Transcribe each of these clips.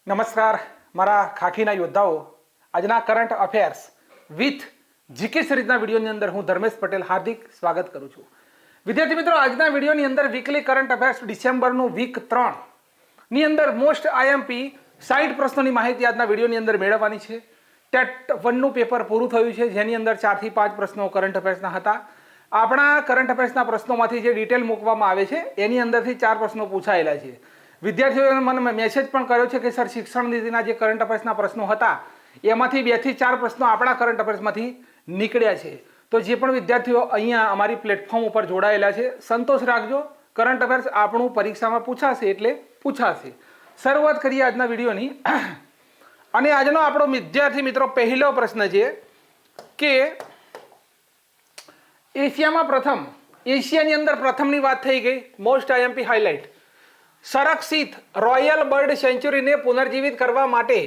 નમસ્કાર મારા ખાખીના યોદ્ધાઓ, આજના કરંટ અફેર્સ વિથ જીકે સિરીઝના વિડીયોની અંદર હું ધર્મેશ પટેલ હાર્દિક સ્વાગત કરું છું. વિદ્યાર્થી મિત્રો, આજના વિડીયોની અંદર વીકલી કરંટ અફેર્સ ડિસેમ્બરનું વીક 3 ની અંદર મોસ્ટ આઈએમપી 60 પ્રશ્નોની માહિતી આજના વિડીયોની અંદર મેળવવાની છે. ટેટ 1નું પેપર પૂરું થયું છે, જેની અંદર 4 થી 5 પ્રશ્નો કરંટ અફેર્સના હતા. આપણા કરંટ અફેર્સના પ્રશ્નોમાંથી જે ડિટેલ મૂકવામાં આવે છે એની અંદરથી 4 પ્રશ્નો પૂછાયેલા છે. વિદ્યાર્થીઓએ મને મેસેજ પણ કર્યો છે કે સર, શિક્ષણ નીતિના જે કરંટ અફેર્સના પ્રશ્નો હતા એમાંથી 2 થી 4 પ્રશ્નો આપણા કરંટ અફેર્સમાંથી નીકળ્યા છે. તો જે પણ વિદ્યાર્થીઓ અહીંયા અમારી પ્લેટફોર્મ ઉપર જોડાયેલા છે, સંતોષ રાખજો. કરંટ અફેર્સ આપણું પરીક્ષામાં પૂછાશે એટલે પૂછાશે. શરૂઆત કરીએ આજના વિડીયોની. અને આજનો આપણો વિદ્યાર્થી મિત્રો પહેલો પ્રશ્ન છે કે એશિયાની અંદર પ્રથમની વાત થઈ ગઈ. મોસ્ટ આઈએમપી હાઇલાઇટ: સંરક્ષિત રોયલ બર્ડ સેન્ચ્યુરીને પુનર્જીવિત કરવા માટે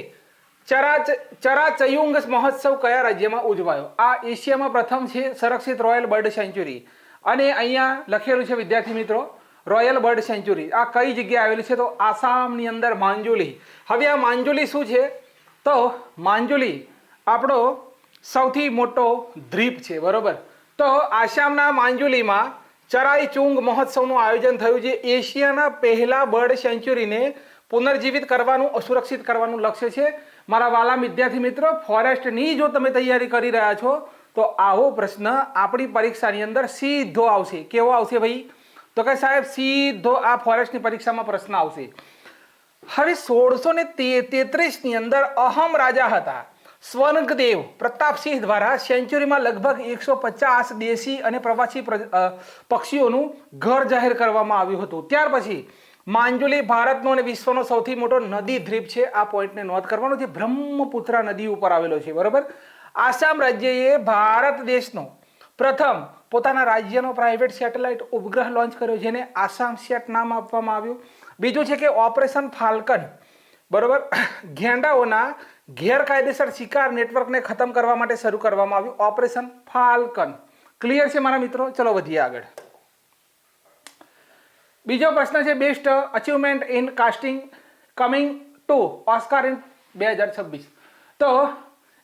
ચરાચયુંગ મહોત્સવ કયા રાજ્યમાં ઉજવાયો? આ એશિયામાં પ્રથમ છે સંરક્ષિત રોયલ બર્ડ સેન્ચ્યુરી. અને અહીંયા લખેલું છે વિદ્યાર્થી મિત્રો, રોયલ બર્ડ સેન્ચ્યુરી આ કઈ જગ્યાએ આવેલી છે? તો આસામની અંદર માંજુલી. હવે આ માંજુલી શું છે? તો માંજુલી આપણો સૌથી મોટો દ્વીપ છે, બરોબર. તો આસામના માંજુલીમાં ચરાઈચુંગ મહોત્સવનું આયોજન થયું છે. એશિયાના પહેલા બર્ડ સેન્ચ્યુરીને પુનર્જીવિત કરવાનું, અસુરક્ષિત કરવાનું લક્ષ્ય છે. મારા વાલા વિદ્યાર્થી મિત્રો, ફોરેસ્ટની જો તમે તૈયારી કરી રહ્યા છો તો આવો પ્રશ્ન આપણી પરીક્ષાની અંદર સીધો આવશે. કેવો આવશે ભાઈ? તો કે સાહેબ સીધો આ ફોરેસ્ટની પરીક્ષામાં પ્રશ્ન આવશે. હવે 1633ની અંદર અહમ રાજા હતા સ્વર્ગદેવ પ્રતાપસિંહ દ્વારા સેન્ચ્યુરીમાં લગભગ 150 દેશી અને પ્રવાસી પક્ષીઓનું ઘર જાહેર કરવામાં આવ્યું હતું. ત્યાર પછી માંજુલી ભારતનો અને વિશ્વનો સૌથી મોટો નદી દ્વીપ છે. આ પોઈન્ટને નોંધ કરવાનો છે. બ્રહ્મપુત્રા નદી ઉપર આવેલો છે, બરોબર. આસામ રાજ્યએ ભારત દેશનો પ્રથમ પોતાના રાજ્યનો પ્રાઇવેટ સેટેલાઇટ ઉપગ્રહ લોન્ચ કર્યો, જેને આસામ સેટ નામ આપવામાં આવ્યું. બીજું છે કે ઓપરેશન ફાલ્કન, બરોબર, ગેંડાઓના ગેરકાયદેસર શિકાર નેટવર્કને ખતમ કરવા માટે શરૂ કરવામાં આવ્યું. Operation Falcone. ક્લિયર છે મારા મિત્રો? ચલો વધીએ આગળ. બીજો પ્રશ્ન છે best achievement in casting coming to Oscar in 2026. તો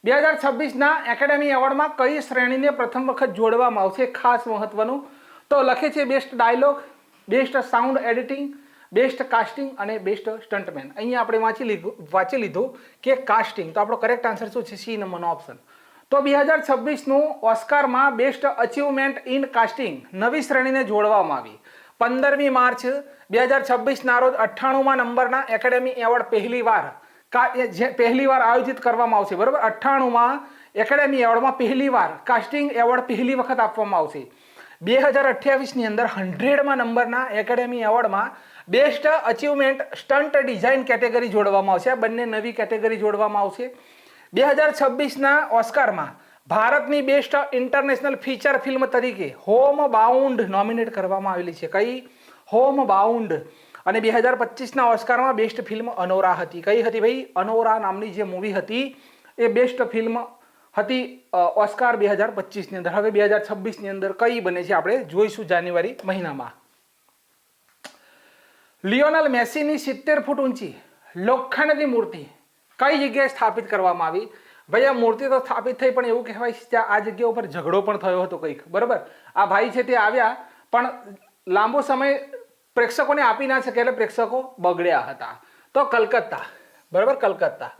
2026ના એકેડેમી એવોર્ડમાં કઈ શ્રેણીને પ્રથમ વખત જોડવામાં આવશે? ખાસ મહત્વનું. તો લખે છે best dialogue, best sound editing, best casting અને બેસ્ટ સ્ટન્ટમેન. અહીંયા આપણે વાંચી લીધું કે કાસ્ટિંગ. તો આપણો કરેક્ટ આન્સર શું છે? સી નંબરનો ઓપ્શન. તો 2026નું ઓસ્કારમાં બેસ્ટ અચીવમેન્ટ ઇન કાસ્ટિંગ નવી શ્રેણીને જોડવામાં આવી. 15મી માર્ચ 2026ના રોજ 98મા નંબરના એકેડેમી એવોર્ડ પહેલીવાર આયોજિત કરવામાં આવશે, બરોબર. 98મા એકેડેમી એવોર્ડમાં પહેલીવાર કાસ્ટિંગ એવોર્ડ પહેલી વખત આપવામાં આવશે. 2028ની અંદર 100મા નંબરના એકેડેમી એવોર્ડમાં best achievement stunt design category જોડવામાં આવશે. આ બંને નવી કેટેગરી જોડવામાં આવશે. 2026ના ઓસ્કારમાં ભારતની બેસ્ટ ઇન્ટરનેશનલ ફીચર ફિલ્મ તરીકે હોમ બાઉન્ડ નોમિનેટ કરવામાં આવેલી છે. કઈ? Home bound. અને 2025ના ઓસ્કારમાં બેસ્ટ ફિલ્મ અનોરા હતી. કઈ હતી ભાઈ? અનોરા નામની જે મૂવી હતી એ બેસ્ટ ફિલ્મ હતી ઓસ્કાર 2025ની અંદર. હવે 2026ની અંદર કઈ બને છે આપણે જોઈશું જાન્યુઆરી મહિનામાં. લિયોનલ મેસીની 70 ફૂટ ઊંચી લોખંડની મૂર્તિ કઈ જગ્યાએ સ્થાપિત કરવામાં આવી? ભાઈ આ મૂર્તિ તો સ્થાપિત થઈ, પણ એવું કહેવાય છે ત્યાં આ જગ્યા ઉપર ઝઘડો પણ થયો હતો કંઈક, બરાબર. આ ભાઈ છે તે આવ્યા પણ લાંબો સમય પ્રેક્ષકોને આપી ના શકે એટલે પ્રેક્ષકો બગડ્યા હતા. તો કલકત્તા, બરાબર, કલકત્તા.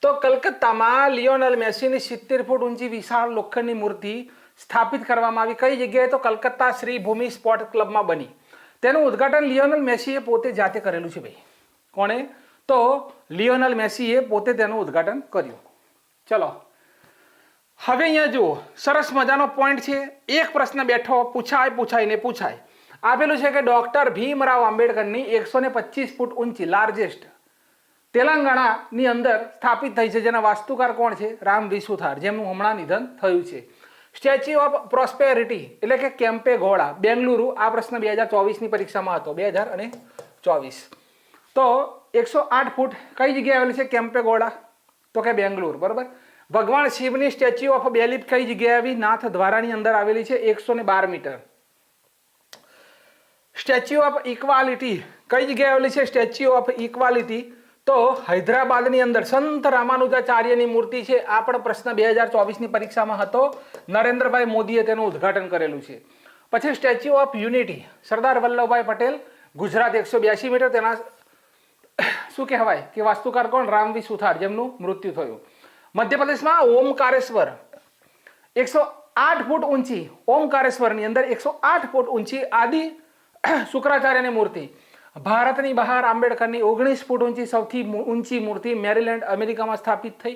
તો કલકત્તામાં લિયોનલ મેસીની 70 ફૂટ ઊંચી વિશાળ લોખંડની મૂર્તિ સ્થાપિત કરવામાં આવી. કઈ જગ્યાએ? તો કલકત્તા શ્રી ભૂમિ સ્પોર્ટ ક્લબમાં બની. તેનું ઉદ્ઘાટન લિયોનલ મેસીએ પોતે જાતે કરેલું છે ભાઈ. કોણે? તો લિયોનલ મેસીએ પોતે તેનું ઉદ્ઘાટન કર્યું. ચલો હવે અહીંયા જુઓ, સરસ મજાનો પોઈન્ટ છે. એક પ્રશ્ન બેઠો પૂછાય. આપેલું છે કે ડોક્ટર ભીમરાવ આંબેડકરની 125 ફૂટ ઊંચી લાર્જેસ્ટ તેલંગાણાની અંદર સ્થાપિત થઈ છે, જેના વાસ્તુકાર કોણ છે? રામ વિસુથાર, જેમનું હમણાં નિધન થયું છે. સ્ટેચ્યુ ઓફ પ્રોસ્પેરિટી એટલે કે કેમ્પે ગૌડા, બેંગલુરુ. આ પ્રશ્ન 2024ની પરીક્ષામાં હતો, 2024. તો 108 ફૂટ કઈ જગ્યાએ આવેલી છે કેમ્પે ગૌડા? તો કે બેંગલુરુ, બરોબર. ભગવાન શિવની સ્ટેચ્યુ ઓફ બેલીફ કઈ જગ્યાએ આવી? નાથ દ્વારાની અંદર આવેલી છે, 112 મીટર. સ્ટેચ્યુ ઓફ ઇક્વાલિટી કઈ જગ્યાએ આવેલી છે? સ્ટેચ્યુ ઓફ ઇક્વાલિટી તો હૈદરાબાદની અંદર સંત રામાનુજાચાર્યની મૂર્તિ છે. આ પણ પ્રશ્ન 2024ની પરીક્ષામાં હતો. નરેન્દ્રભાઈ મોદીએ તેનું ઉદ્ઘાટન કરેલું છે. પછી statue of unity Sardar Vallabhbhai Patel, Gujarat 182 metre. તેના શું કહેવાય કે વાસ્તુકાર કોણ? રામવી સુથાર, જેમનું મૃત્યુ થયું. મધ્યપ્રદેશમાં ઓમકારેશ્વર 108 ફૂટ ઊંચી, ઓમકારેશ્વરની અંદર 108 ફૂટ ઊંચી આદિ શુક્રાચાર્યની મૂર્તિ. ભારતની બહાર આંબેડકરની 19 ફૂટ ઊંચી સૌથી ઊંચી મૂર્તિ મેરીલેન્ડ અમેરિકામાં સ્થાપિત થઈ.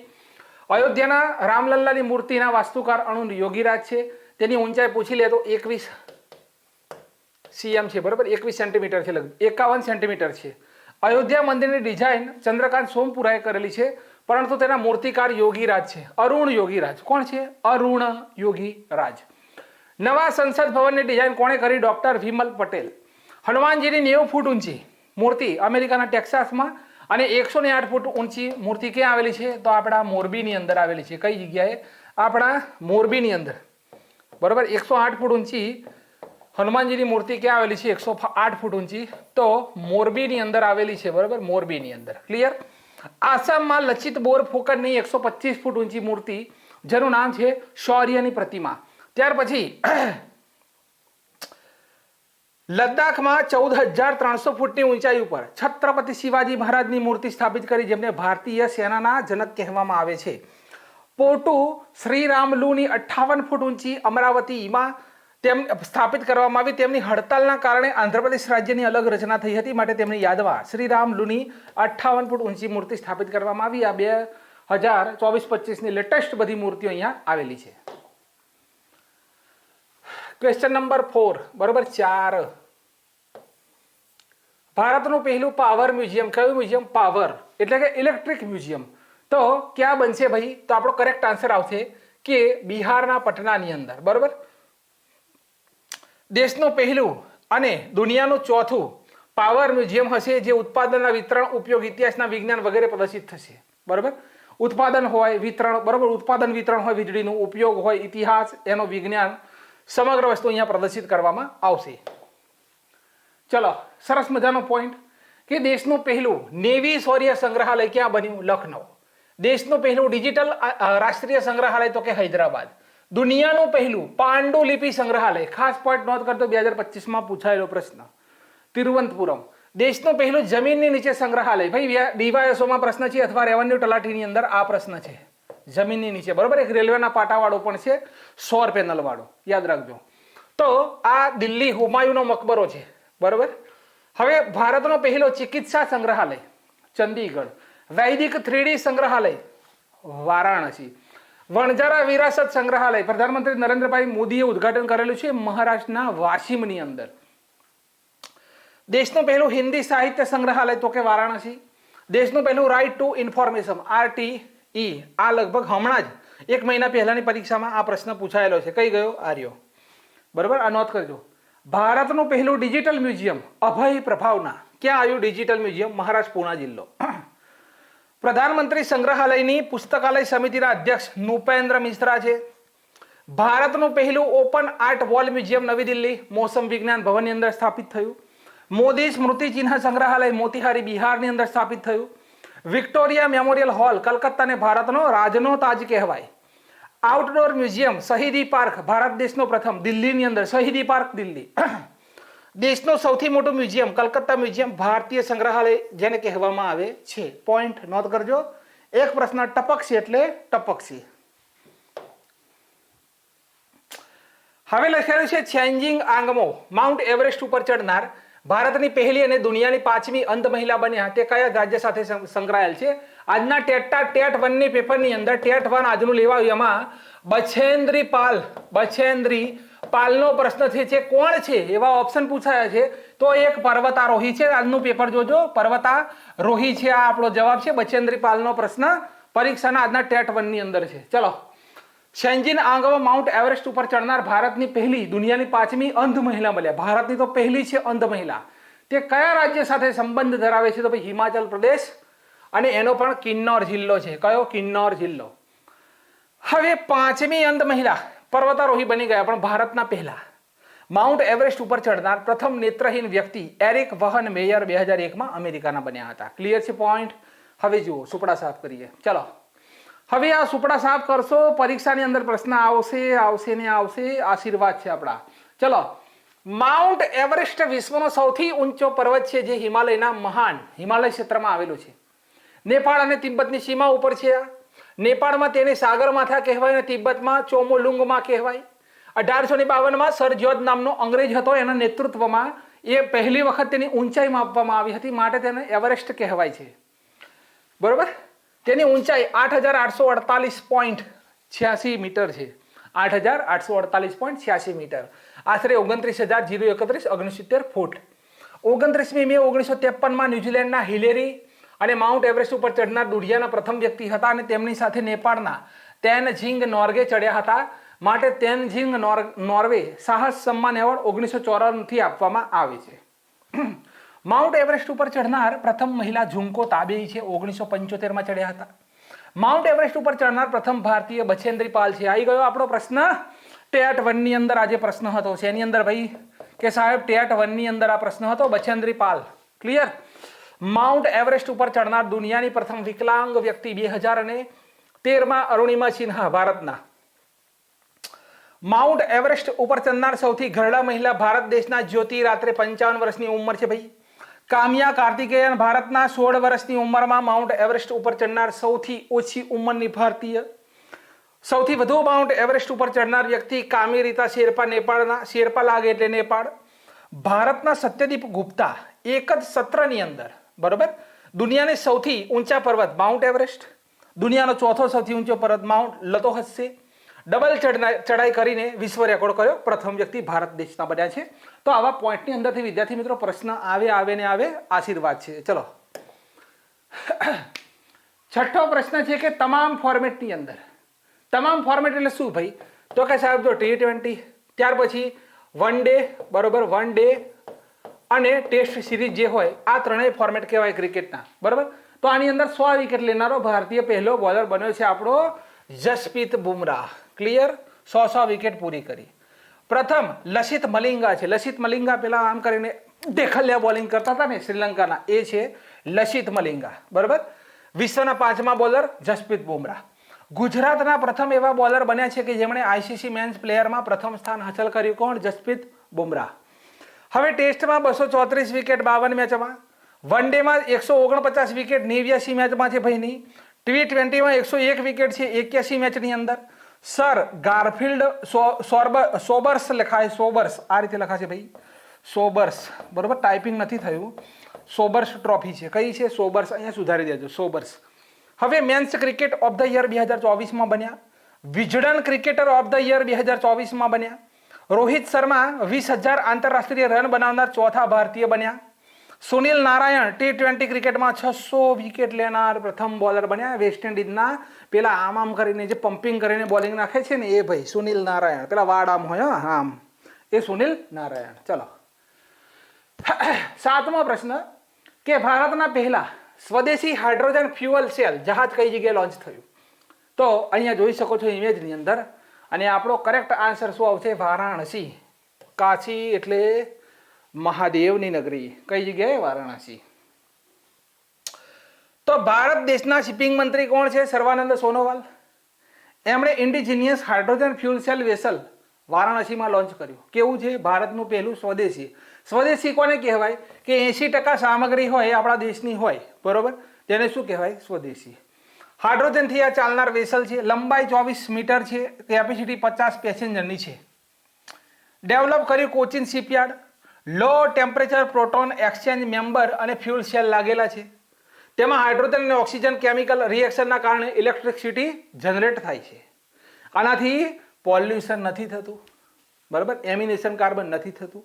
અયોધ્યાના રામલલ્લાની મૂર્તિના વાસ્તુકાર અણુ યોગીરાજ છે. તેની ઊંચાઈ પૂછી લે તો 21 cm છે, બરાબર, 21 સેન્ટીમીટર છે, લગભગ 51 સેન્ટીમીટર છે. અયોધ્યા મંદિરની ડિઝાઇન ચંદ્રકાંત સોમપુરાએ કરેલી છે, પરંતુ તેના મૂર્તિકાર યોગીરાજ છે, અરુણ યોગીરાજ. કોણ છે? અરુણ યોગીરાજ. નવા સંસદ ભવનની ડિઝાઇન કોણે કરી? ડોક્ટર વિમલ પટેલ. હનુમાનજીની 90 ફૂટ ઊંચી મૂર્તિ અમેરિકાના ટેક્સાસમાં, અને 108 ફૂટ ઊંચી મૂર્તિ ક્યાં આવેલી છે? તો આપણા મોરબીની અંદર આવેલી છે. કઈ જગ્યાએ? આપણા મોરબીની અંદર, બરાબર. 108 ફૂટ ઊંચી હનુમાનજીની મૂર્તિ ક્યાં આવેલી છે? 108 ફૂટ ઊંચી, તો મોરબીની અંદર આવેલી છે, બરાબર, મોરબીની અંદર. ક્લિયર? આસામમાં લચિત બોરફુકનની 125 ફૂટ ઊંચી મૂર્તિ, જેનું નામ છે શૌર્યની પ્રતિમા. ત્યાર પછી લદ્દાખમાં 14,300 ફૂટની ઊંચાઈ ઉપર છત્રપતિ શિવાજી મહારાજની મૂર્તિ સ્થાપિત કરી, જેમને ભારતીય સેનાના જનક કહેવામાં આવે છે. પોટુ શ્રીરામલુની 58 ફૂટ ઊંચી અમરાવતીમાં તેમ સ્થાપિત કરવામાં આવી. તેમની હડતાલના કારણે આંધ્રપ્રદેશ રાજ્યની અલગ રચના થઈ હતી, માટે તેમની યાદમાં શ્રીરામલુની 58 ફૂટ ઊંચી મૂર્તિ સ્થાપિત કરવામાં આવી. આ 2024-25ની લેટેસ્ટ બધી મૂર્તિઓ અહીંયા આવેલી છે. ક્વેશ્ચન નંબર 4, બરોબર, 4. ભારતનું પહેલું પાવર મ્યુઝિયમ કયું મ્યુઝિયમ? પાવર એટલે કે ઇલેક્ટ્રિક મ્યુઝિયમ. તો ક્યાં બનશે ભાઈ? તો આપણો કરેક્ટ આન્સર આવશે કે બિહારના પટનાની અંદર, બરોબર. દેશનું પહેલું અને દુનિયાનું ચોથું પાવર મ્યુઝિયમ હશે, જે ઉત્પાદનના વિતરણ, ઉપયોગ, ઇતિહાસના વિજ્ઞાન વગેરે પ્રદર્શિત થશે, બરોબર. ઉત્પાદન હોય, વિતરણ, બરોબર, ઉત્પાદન વિતરણ હોય, વીજળીનું ઉપયોગ હોય, ઇતિહાસ, એનો વિજ્ઞાન, સમગ્ર વસ્તુ અહીંયા પ્રદર્શિત કરવામાં આવશે. ચલો, સરસ મજાનો પોઈન્ટ કે દેશનું પહેલું નેવી શૌર્ય સંગ્રહાલય ક્યાં બન્યું? લખનઉ. દેશનું પહેલું ડિજિટલ રાષ્ટ્રીય સંગ્રહાલય તો કે હૈદરાબાદ. દુનિયાનું પહેલું પાંડુલિપિ સંગ્રહાલય, ખાસ પોઈન્ટ નોંધ કરતો, 2025માં પૂછાયેલો પ્રશ્ન, તિરુવનંતપુરમ. દેશનું પહેલું જમીનની નીચે સંગ્રહાલય, ભાઈ ડીવાયએસઓમાં પ્રશ્ન છે, અથવા રેવન્યુ તલાટીની અંદર આ પ્રશ્ન છે, જમીનની નીચે, બરોબર. એક રેલવેના પાટાવાળો પણ છે, સૌર પેનલ વાળો, યાદ રાખજો. તો આ દિલ્હી હુમાયુનો મકબરો છે, બરોબર. હવે ભારતનો પહેલો ચિકિત્સા સંગ્રહાલય ચંદીગઢ. વૈદિક 3D સંગ્રહાલય વારાણસી. વણજારા વિરાસત સંગ્રહાલય પ્રધાનમંત્રી નરેન્દ્રભાઈ મોદીએ ઉદ્ઘાટન કરેલું છે, મહારાષ્ટ્રના વાશિમની અંદર. દેશનું પહેલું હિન્દી સાહિત્ય સંગ્રહાલય તો કે વારાણસી. દેશનું પહેલું રાઇટ ટુ ઇન્ફોર્મેશન RTE, આ લગભગ હમણાં જ 1 મહિના પહેલાની પરીક્ષામાં આ પ્રશ્ન પૂછાયેલો છે. કઈ ગયો? આર્યો, બરોબર. આ નોંધ કરજો. ભારતનું પહેલું ડિજિટલ મ્યુઝિયમ અભય પ્રભાવના. ક્યાં આવ્યું ડિજિટલ મ્યુઝિયમ? મહારાષ્ટ્ર, પૂના જિલ્લો. પ્રધાનમંત્રી સંગ્રહાલયની પુસ્તકાલય સમિતિના અધ્યક્ષ નૃપેન્દ્ર મિશ્રા છે. ભારતનું પહેલું ઓપન આર્ટ વોલ મ્યુઝિયમ નવી દિલ્હી મોસમ વિજ્ઞાન ભવનની અંદર સ્થાપિત થયું. મોદી સ્મૃતિ ચિહ્ન સંગ્રહાલય મોતીહારી બિહારની અંદર સ્થાપિત થયું. વિક્ટોરિયા મેમોરિયલ હોલ કલકત્તાને ભારતનો રાજનો તાજ કહેવાય. આઉટડોર મ્યુઝિયમ શહીદી પાર્ક ભારત દેશનો પ્રથમ, દિલ્હીની અંદર, શહીદી પાર્ક દિલ્હી. દેશનું સૌથી મોટું મ્યુઝિયમ કલકત્તા મ્યુઝિયમ, ભારતીય સંગ્રહાલય જેને કહેવામાં આવે છે. પોઈન્ટ નોંધ કરજો. એક પ્રશ્ન ટપકશે એટલે ટપકશે. હવે લખેલું છે ચેન્જિંગ આંગમો, માઉન્ટ એવરેસ્ટ ઉપર ચડનાર ભારતની પહેલી અને દુનિયાની 5મી અંધ મહિલા બન્યા, તે કયા રાજ્ય સાથે સંકળાયેલ છે? આજના ટેટ 1ની પેપરની અંદર ટેટ 1 આજનું લેવાયું, એમાં બછેન્દ્રી પાલનો પ્રશ્ન છે. કોણ છે? એવા ઓપ્શન પૂછાયા છે. તો એક પર્વતારોહી છે, આજનું પેપર જોજો, પર્વતારોહી છે, આ આપણો જવાબ છે. બછેન્દ્રી પાલનો પ્રશ્ન પરીક્ષાના આજના ટેટ 1ની અંદર છે. ચલો, શેન્જિન આંગમો માઉન્ટ એવરેસ્ટ ઉપર ચડનાર ભારતની પહેલી, દુનિયાની 5મી અંધ મહિલા મળ્યા. ભારતની તો પહેલી છે અંધ મહિલા. તે કયા રાજ્ય સાથે સંબંધ ધરાવે છે? તો ભાઈ હિમાચલ પ્રદેશ, અને એનો પણ કિન્નૌર જિલ્લો છે. કયો? કિન્નૌર જિલ્લો. હવે 5મી અંધ મહિલા પર્વતારોહી બની ગયા, પણ ભારતના પહેલા માઉન્ટ એવરેસ્ટ ઉપર ચડનાર પ્રથમ નેત્રહીન વ્યક્તિ એરિક વહન મેયર 2001માં અમેરિકાના બન્યા હતા. ક્લિયર છે પોઈન્ટ? હવે જુઓ સુપડા સાફ કરીએ. ચલો હવે આ સુપડા સાફ કરશો, પરીક્ષાની અંદર પ્રશ્ન આવશે ને આવશે. આશીર્વાદ છે આપણા. ચલો, માઉન્ટ એવરેસ્ટ વિશ્વનો સૌથી ઊંચો પર્વત છે, જે હિમાલયના મહાન હિમાલય ક્ષેત્રમાં આવેલું છે. નેપાળ અને તિબ્બતની સીમા ઉપર છે. નેપાળમાં તેને સાગર માથા કહેવાય અને તિબ્બતમાં ચોમોલુંગમાં કહેવાય. 1852માં સર જ્યોર્જ નામનો અંગ્રેજ હતો, એના નેતૃત્વમાં એ પહેલી વખત તેની ઊંચાઈ માપવામાં આવી હતી, માટે તેને એવરેસ્ટ કહેવાય છે. બરોબર. તેની ઊંચાઈ 8848.86 મીટર છે. 8848.86 મીટર, આશરે 29,031.69 ફૂટ. 29મી મે 1953માં ન્યુઝીલેન્ડના હિલેરી અને માઉન્ટ એવરેસ્ટ ઉપર ચડનાર દુનિયાના પ્રથમ વ્યક્તિ હતા, અને તેમની સાથે નેપાળના તેનઝિંગ નોર્ગે ચડ્યા હતા, માટે તેનઝિંગ નોર્વે સાહસ સન્માન એવોર્ડ 1994થી આપવામાં આવે છે. માઉન્ટ એવરેસ્ટ ઉપર ચડનાર પ્રથમ મહિલા ઝુંકો તાબેઈ છે, 1975માં ચડ્યા હતા. માઉન્ટ એવરેસ્ટ ઉપર ચડનાર પ્રથમ ભારતીય બચેન્દ્રી પાલ છે. આવી ગયો આપણો પ્રશ્ન ટેટ 1 ની અંદર. આજે પ્રશ્ન હતો શેની અંદર ભાઈ? કે સાહેબ ટેટ 1 ની અંદર આ પ્રશ્ન હતો, Bachendri Pal. Clear? Mount Everest ઉપર ચડનાર દુનિયાની પ્રથમ વિકલાંગ વ્યક્તિ 2013માં અરુણિમા સિન્હા, ભારતના. માઉન્ટ એવરેસ્ટ ઉપર ચડનાર સૌથી ઘરડા મહિલા ભારત દેશના જ્યોતિ રાત્રે 55 વર્ષની ઉંમર છે ભાઈ. કામ્યા કાર્તિકેયન ભારતના 16 વર્ષની ઉંમરમાં માઉન્ટ એવરેસ્ટ ઉપર ચડનાર સૌથી ઓછી ઉંમરની ભારતીય. સૌથી વધુ માઉન્ટ એવરેસ્ટ ઉપર ચડનાર વ્યક્તિ કામિરીતા શેરપા, નેપાળના. શેરપા લાગે એટલે નેપાળ. ભારતના સત્યદીપ ગુપ્તા એક જ સત્રની અંદર, બરોબર, દુનિયાની સૌથી ઊંચા પર્વત માઉન્ટ એવરેસ્ટ, દુનિયાનો ચોથો સૌથી ઊંચો પર્વત માઉન્ટ લતોહસ્સે, ડબલ ચડાઈ કરીને વિશ્વ રેકોર્ડ કર્યો, પ્રથમ વ્યક્તિ ભારત દેશના બન્યા છે. તો આવા પોઈન્ટની અંદરથી વિદ્યાર્થી મિત્રો પ્રશ્ન આવે ને આવે. આશીર્વાદ છે. ચલો, છઠ્ઠો પ્રશ્ન છે કે તમામ ફોર્મેટની અંદર, તમામ ફોર્મેટ એટલે શું ભાઈ? તો કે સાહેબ જો T20, ત્યાર પછી વન ડે, બરોબર, વન ડે અને ટેસ્ટ સિરીઝ જે હોય, આ ત્રણેય ફોર્મેટ કહેવાય ક્રિકેટના, બરોબર. તો આની અંદર 100 વિકેટ લેનારો ભારતીય પહેલો બોલર બન્યો છે આપણો જસપ્રીત બુમરાહ. ક્લિયર? 100 વિકેટ પૂરી કરી. પ્રથમ લસિત મલિંગા છે. લસિત મલિંગા પેલા આમ કરીને દેખલિયા બોલિંગ કરતા હતા ને શ્રીલંકાના, એ છે લસિત મલિંગા, બરોબર. વિશ્વના 5મા બોલર જસપ્રીત બુમરાહ. ગુજરાતના પ્રથમ એવા બોલર બન્યા છે કે જેમણે ICC મેન્સ પ્લેયરમાં પ્રથમ સ્થાન હાંસલ કર્યું. કોણ? જસપ્રીત બુમરાહ. હવે ટેસ્ટમાં 234 વિકેટ 52 મેચમાં, વન ડેમાં 149 વિકેટ 89 મેચમાં છે ભાઈની, T20માં 101 વિકેટ છે 81 મેચની અંદર. સર ગારફિલ્ડ સોબર્સ લખાય, સોબર્સ આ રીતે લખાશે ભાઈ, સોબર્સ, બરોબર, ટાઈપિંગ નથી થયું. સોબર્સ ટ્રોફી છે. કઈ છે? સોબર્સ. અહીંયા સુધારી દેજો, સોબર્સ. હવે men's cricket of the year 2024માં બન્યા. Wisden cricketer of the year 2024માં બન્યા. રોહિત શર્મા 20,000 આંતરરાષ્ટ્રીય રન બનાવનાર ચોથા ભારતીય બન્યા. સુનિલ નારાયણ T20 ક્રિકેટમાં 600 વિકેટ લેનાર પ્રથમ બોલર બન્યા. વેસ્ટ ઇન્ડિઝના પેલા આમ કરીને જે પમ્પિંગ કરીને બોલિંગ નાખે છે ને એ ભાઈ સુનિલ નારાયણ, પેલા વાડ આમ હોય આમ, એ સુનિલ નારાયણ. ચલો, 7મો પ્રશ્ન કે ભારતના પહેલા સ્વદેશી હાઇડ્રોજન ફ્યુઅલ સેલ જહાજ કઈ જગ્યાએ લોન્ચ થયું? તો અહીંયા જોઈ શકો છો ઇમેજની અંદર, અને આપણો કરેક્ટ આન્સર શું આવશે? વારાણસી. કાશી એટલે મહાદેવની નગરી. કઈ જગ્યાએ? વારાણસી. તો ભારત દેશના શિપિંગ મંત્રી કોણ છે? સર્વાનંદ સોનોવાલ. એમણે indigenous hydrogen fuel cell vessel વારાણસીમાં લોન્ચ કર્યું. કેવું છે? ભારતનું પહેલું સ્વદેશી. સ્વદેશી કોને કહેવાય? કે 80% સામગ્રી હોય આપણા દેશની હોય, બરોબર, તેને શું કહેવાય? સ્વદેશી. હાઇડ્રોજનથી આ ચાલનાર વેસલ છે. લંબાઈ 24 મીટર છે, કેપેસિટી 50 પેસેન્જરની છે. ડેવલપ કર્યું કોચિન શિપયાર્ડ. લો ટેમ્પરેચર પ્રોટોન એક્સચેન્જ મેમ્બર અને ફ્યુલ સેલ લાગેલા છે. તેમાં હાઇડ્રોજન અને ઓક્સિજન કેમિકલ રિએક્શનના કારણે ઇલેક્ટ્રિસિટી જનરેટ થાય છે. આનાથી પોલ્યુશન નથી થતું, બરાબર, એમિનેશન કાર્બન નથી થતું.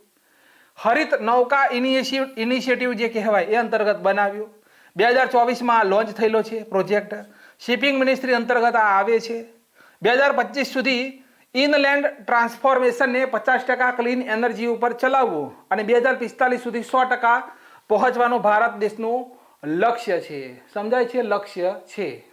હરિત નૌકા ઇનિશિયેટિવ જે કહેવાય એ અંતર્ગત બનાવ્યું. 2024માં લોન્ચ થયેલો છે પ્રોજેક્ટ. શિપિંગ મિનિસ્ટ્રી અંતર્ગત આ આવે છે. 2025 સુધી ઇનલેન્ડ ટ્રાન્સફોર્મેશનને 50% ક્લીન એનર્જી ઉપર ચલાવવું અને 2045 સુધી 100% પહોંચવાનું ભારત દેશનું લક્ષ્ય છે. સમજાય છે? લક્ષ્ય છે.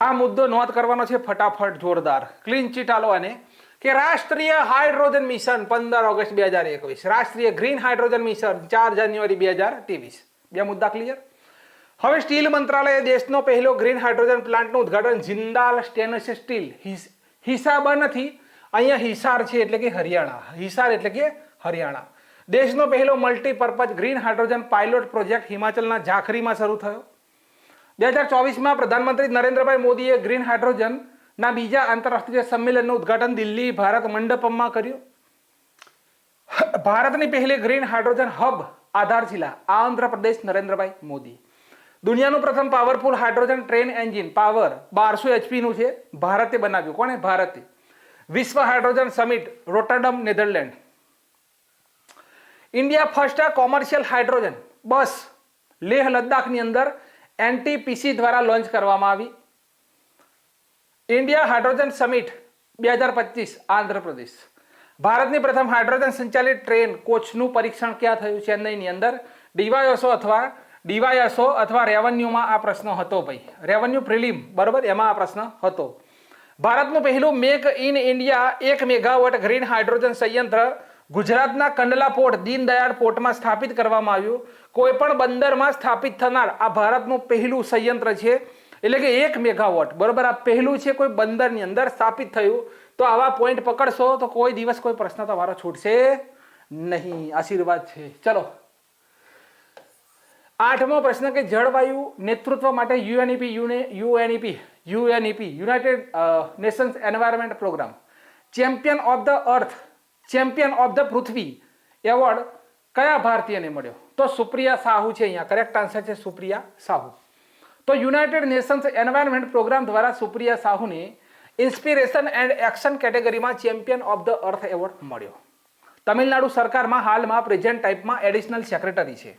આ મુદ્દો નોંધ કરવાનો છે ફટાફટ, જોરદાર. ક્લીન ચીટ આલો અને કે રાષ્ટ્રીય હાઇડ્રોજન મિશન 15 ઓગસ્ટ 2021, રાષ્ટ્રીય ગ્રીન હાઇડ્રોજન મિશન 4 જાન્યુઆરી 2023. બે મુદ્દા ક્લિયર. હવે સ્ટીલ મંત્રાલયે દેશનો પહેલો ગ્રીન હાઇડ્રોજન પ્લાન્ટનું ઉદ્ઘાટન જિંદાલ સ્ટેનલેસ સ્ટીલ હિસાબ નથી, અહીંયા હિસાર છે એટલે કે હરિયાણા, હિસાર એટલે કે હરિયાણા. દેશનો પહેલો multipurpose green hydrogen pilot project હિમાચલના ઝાખરીમાં શરૂ થયો. 2024માં પ્રધાનમંત્રી નરેન્દ્રભાઈ મોદીએ ગ્રીન હાઇડ્રોજનના બીજા આંતરરાષ્ટ્રીય સંમેલનનું ઉદ્ઘાટન દિલ્હી ભારત મંડપમમાં કર્યું. ભારતની પહેલી ગ્રીન હાઇડ્રોજન હબ આધારશિલા આંધ્રપ્રદેશ નરેન્દ્રભાઈ મોદી. દુનિયાનું પ્રથમ powerful hydrogen train engine power 1200 HP નું છે, ભારતે બનાવ્યું. કોણે? ભારતે. વિશ્વ hydrogen summit Rotterdam Netherland. India first commercial hydrogen bus Leh લદ્દાખની અંદર NTPC દ્વારા લોન્ચ કરવામાં આવી. India hydrogen summit 2025 Andhra Pradesh. ભારતની પ્રથમ હાઇડ્રોજન સંચાલિત ટ્રેન કોચનું પરીક્ષણ ક્યાં થયું? ચેન્નઈની અંદર. ડીવાયએસઓ અથવા રેવન્યુમાં આ પ્રશ્ન હતો ભાઈ, રેવન્યુ પ્રિલિમ, બરોબર, એમાં આ પ્રશ્ન હતો. ભારતનું પહેલું make in India 1 megawatt green hydrogen સંયંત્ર ગુજરાતના કંડલા પોર્ટ દીનદયાળ પોર્ટમાં સ્થાપિત કરવામાં આવ્યું. કોઈ પણ બંદરમાં સ્થાપિત થનાર આ ભારતનું પહેલું સંયંત્ર છે, એટલે કે 1 મેગાવોટ, બરોબર, આ પહેલું છે કોઈ બંદરની અંદર સ્થાપિત થયું. તો આવા પોઈન્ટ પકડશો તો કોઈ દિવસ કોઈ પ્રશ્ન તમારો છૂટશે નહીં. આશીર્વાદ છે. ચલો 8મો પ્રશ્ન કે જળવાયુ નેતૃત્વ માટે UNEP united nations environment programme champion of the પૃથ્વી એવોર્ડ કયા ભારતીયને મળ્યો? તો સુપ્રિયા સાહુ છે. અહીંયા કરેક્ટ આન્સર છે સુપ્રિયા સાહુ. તો યુનાઇટેડ નેશન્સ એન્વાયરમેન્ટ પ્રોગ્રામ દ્વારા સુપ્રિયા સાહુને ઇન્સ્પિરેશન એન્ડ એક્શન કેટેગરીમાં champion of the earth award મળ્યો. તમિલનાડુ સરકારમાં હાલમાં પ્રેઝન્ટ ટાઈપમાં એડિશનલ સેક્રેટરી છે,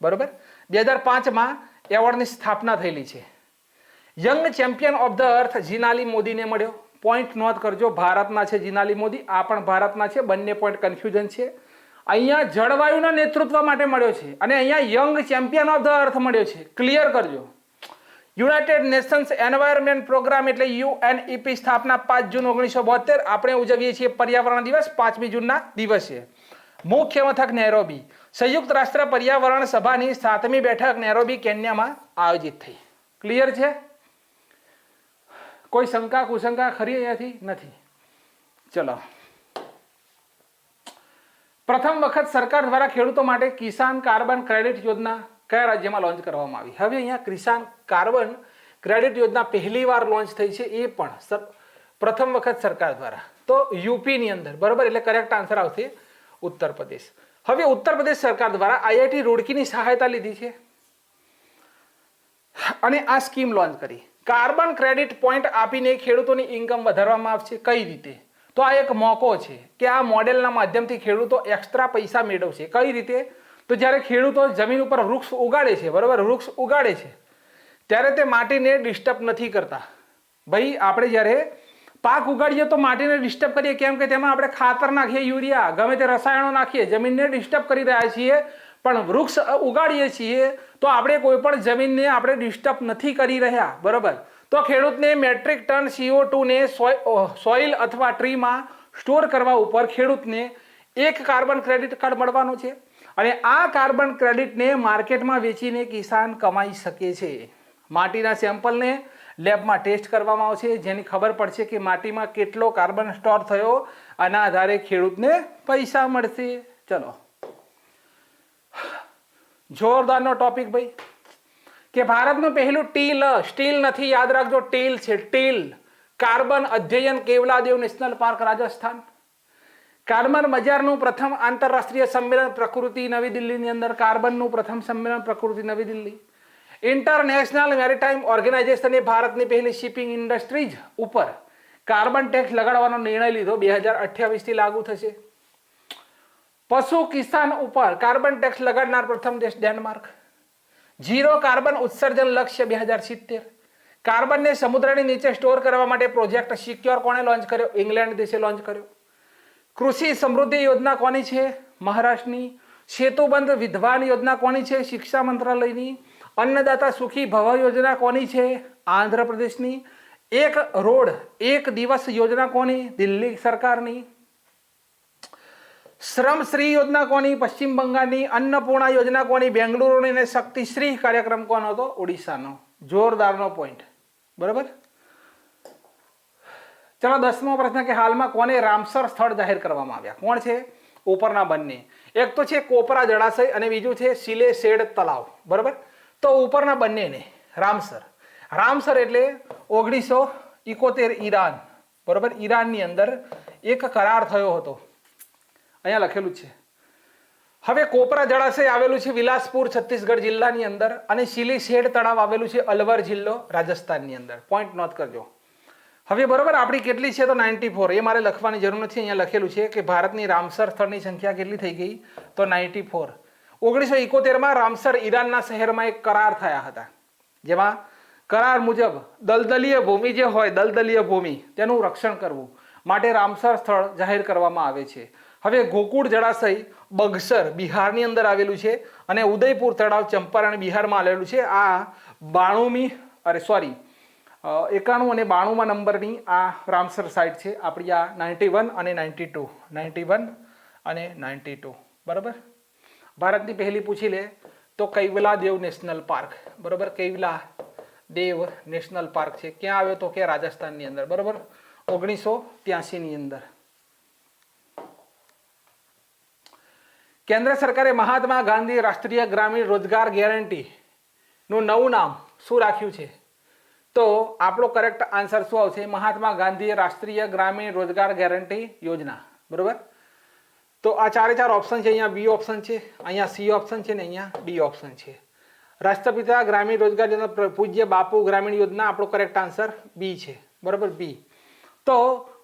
બરોબર. 2005માં એવોર્ડની સ્થાપના થયેલી છે. Young champion of the earth Jinali મોદીને મળ્યો. પોઈન્ટ નોંધ કરજો, ભારતના છે જીનાલી મોદી, આ પણ ભારતના છે, બંને પોઈન્ટ કન્ફ્યુઝન છે. અહીંયા જળવાયુના નેતૃત્વ માટે મળ્યો છે અને અહીંયા યંગ ચેમ્પિયન ઓફ ધ અર્થ મળ્યો છે. ક્લિયર કરજો. યુનાઇટેડ નેશન્સ એન્વાયરમેન્ટ પ્રોગ્રામ એટલે UNEP સ્થાપના 5 જૂન 1972. આપણે ઉજવીએ છીએ પર્યાવરણ દિવસ 5મી જૂનના દિવસે. મુખ્ય મથક નેરોબી. સંયુક્ત રાષ્ટ્ર પર્યાવરણ સભાની 7મી બેઠક નેરોબી કેન્યામાં આયોજિત થઈ. ક્લિયર છે? કોઈ શંકા કુશંકા ખરી અહીંયાથી? નથી. ચલો, પ્રથમ વખત સરકાર દ્વારા ખેડૂતો માટે કિસાન કાર્બન ક્રેડિટ યોજના કયા રાજ્યમાં લોન્ચ કરવામાં આવી? હવે અહીંયા કિસાન કાર્બન ક્રેડિટ યોજના પહેલી વાર લોન્ચ થઈ છે, એ પણ પ્રથમ વખત સરકાર દ્વારા. તો યુપીની અંદર, બરોબર, એટલે કરેક્ટ આન્સર આવશે ઉત્તર પ્રદેશ. હવે ઉત્તર પ્રદેશ સરકાર દ્વારા IIT રૂડકીની સહાયતા લીધી છે અને આ સ્કીમ લોન્ચ કરી. કાર્બન ક્રેડિટ પોઈન્ટ આપીને ખેડૂતોની ઇન્કમ વધારવામાં આવશે. કઈ રીતે? તો આ એક મોકો છે કે આ મોડેલના માધ્યમથી ખેડૂતો એક્સ્ટ્રા પૈસા મેળવશે. કઈ રીતે? તો જ્યારે ખેડૂતો જમીન ઉપર વૃક્ષ ઉગાડે છે, બરોબર, વૃક્ષ ઉગાડે છે ત્યારે તે માટીને ડિસ્ટર્બ નથી કરતા. ભાઈ આપણે જ્યારે પાક ઉગાડીએ તો માટીને ડિસ્ટર્બ કરીએ, કેમ કે તેમાં આપણે ખાતર નાખીએ, યુરિયા, ગમે તે રસાયણો નાખીએ, જમીનને ડિસ્ટર્બ કરી રહ્યા છીએ. પણ વૃક્ષ ઉગાડીએ છીએ તો આપણે કોઈ પણ જમીનને આપણે ડિસ્ટર્બ નથી કરી રહ્યા, બરોબર. તો ખેડૂતને મેટ્રિક ટન CO2 ને સોઇલ અથવા ટ્રીમાં સ્ટોર કરવા ઉપર ખેડૂતને 1 કાર્બન ક્રેડિટ કાર્ડ મળવાનો છે અને આ કાર્બન ક્રેડિટને માર્કેટમાં વેચીને કિસાન કમાઈ શકે છે. માટીના સેમ્પલને લેબમાં ટેસ્ટ કરવામાં આવશે, જેની ખબર પડશે કે માટીમાં કેટલો કાર્બન સ્ટોર થયો, આના આધારે ખેડૂતને પૈસા મળશે. ચલો, જોરદારનો ટોપિક ભાઈ, કે ભારતનું પહેલું સ્ટીલ નથી, યાદ રાખજો, ટીલ છે, ટીલ કાર્બન અધ્યયન કેવલાદેવ નેશનલ પાર્ક રાજસ્થાન. કાર્બન બજારનું પ્રથમ આંતરરાષ્ટ્રીય સંમેલન પ્રકૃતિ નવી દિલ્હીની અંદર. કાર્બનનું પ્રથમ સંમેલન પ્રકૃતિ નવી દિલ્હી. ઇન્ટરનેશનલ મેરીટાઈમ ઓર્ગેનાઇઝેશને ભારતની પહેલી શિપિંગ ઇન્ડસ્ટ્રીઝ ઉપર કાર્બન ટેક્સ લગાડવાનો નિર્ણય લીધો. 2028 થી લાગુ થશે. પશુ કિસાન ઉપર કાર્બન ટેક્સ લગાડનાર પ્રથમ દેશ ડેનમાર્ક. 0 કાર્બન ઉત્સર્જન લક્ષ્ય 2070. કાર્બનને સમુદ્રની નીચે સ્ટોર કરવા માટે પ્રોજેક્ટ સિક્યોર કોણે લોન્ચ કર્યો? ઇંગ્લેન્ડ દેશે લોન્ચ કર્યો. કૃષિ સમૃદ્ધિ યોજના કોની છે? મહારાષ્ટ્રની. સેતુબંધ વિધવાન યોજના કોની છે? શિક્ષા મંત્રાલયની. અન્નદાતા સુખી ભવ યોજના કોની છે? આંધ્રપ્રદેશની. એક રોડ એક દિવસ યોજના કોની? દિલ્હી સરકારની. શ્રમશ્રી યોજના કોની? પશ્ચિમ બંગાળની. અન્નપૂર્ણા યોજના કોની? બેંગલુરુની. અને શક્તિશ્રી કાર્યક્રમ કોનો હતો? ઓડિશાનો. જોરદારનો પોઈન્ટ. બરાબર. ચલો 10મો પ્રશ્ન કે હાલમાં કોને રામસર સ્થળ જાહેર કરવામાં આવ્યા? કોણ છે? ઉપરના બંને. એક તો છે કોપરા જળાશય અને બીજું છે સિલેશેડ તળાવ. બરાબર. તો ઉપરના બંનેને રામસર. રામસર એટલે 1971 ઈરાન. બરાબર. ઈરાનની અંદર એક કરાર થયો હતો. અહીંયા લખેલું છે. હવે કોપરા જળાશય આવેલું છે વિલાસપુર છત્તીસગઢ જિલ્લાની અંદર અને સિલીશેડ તળાવ આવેલું છે અલવર જિલ્લો રાજસ્થાનની અંદર. પોઈન્ટ નોટ કરજો. હવે બરોબર આપણી કેટલી છે તો 94. એ મારે લખવાની જરૂર નથી. અહીંયા લખેલું છે કે ભારતની રામસર સ્થળની સંખ્યા કેટલી થઈ ગઈ તો 94. 1971માં રામસર ઈરાનના શહેરમાં એક કરાર થયા હતા, જેમાં કરાર મુજબ દલદલીય ભૂમિ જે હોય દલદલીય ભૂમિ તેનું રક્ષણ કરવું માટે રામસર સ્થળ જાહેર કરવામાં આવે છે. હવે ગોકુળ જળાશય બગસર બિહારની અંદર આવેલું છે અને ઉદયપુર તળાવ ચંપારણ બિહારમાં આવેલું છે. આ 91 અને 92 નંબરની આ રામસર સાઇટ છે આપણી. આ 91 અને 92, 91 અને 92. બરાબર. ભારતની પહેલી પૂછી લે તો કૈવલા દેવ નેશનલ પાર્ક. બરાબર. કૈવલા દેવ નેશનલ પાર્ક છે ક્યાં આવ્યો તો કે રાજસ્થાનની અંદર. બરાબર. 1983ની અંદર. કેન્દ્ર સરકારે મહાત્મા ગાંધી રાષ્ટ્રીય ગ્રામીણ રોજગાર ગેરંટી નું નવું નામ શું રાખ્યું છે? તો આપણો કરેક્ટ આન્સર શું આવશે? મહાત્મા ગાંધી રાષ્ટ્રીય ગ્રામીણ રોજગાર ગેરંટી યોજના. બરોબર. તો આ 4 ઓપ્શન છે. અહીંયા બી ઓપ્શન છે, અહીંયા સી ઓપ્શન છે ને અહીંયા ડી ઓપ્શન છે. રાષ્ટ્રપિતા ગ્રામીણ રોજગાર યોજના પૂજ્ય બાપુ ગ્રામીણ યોજના આપણો કરેક્ટ આન્સર બી છે. બરોબર. બી. તો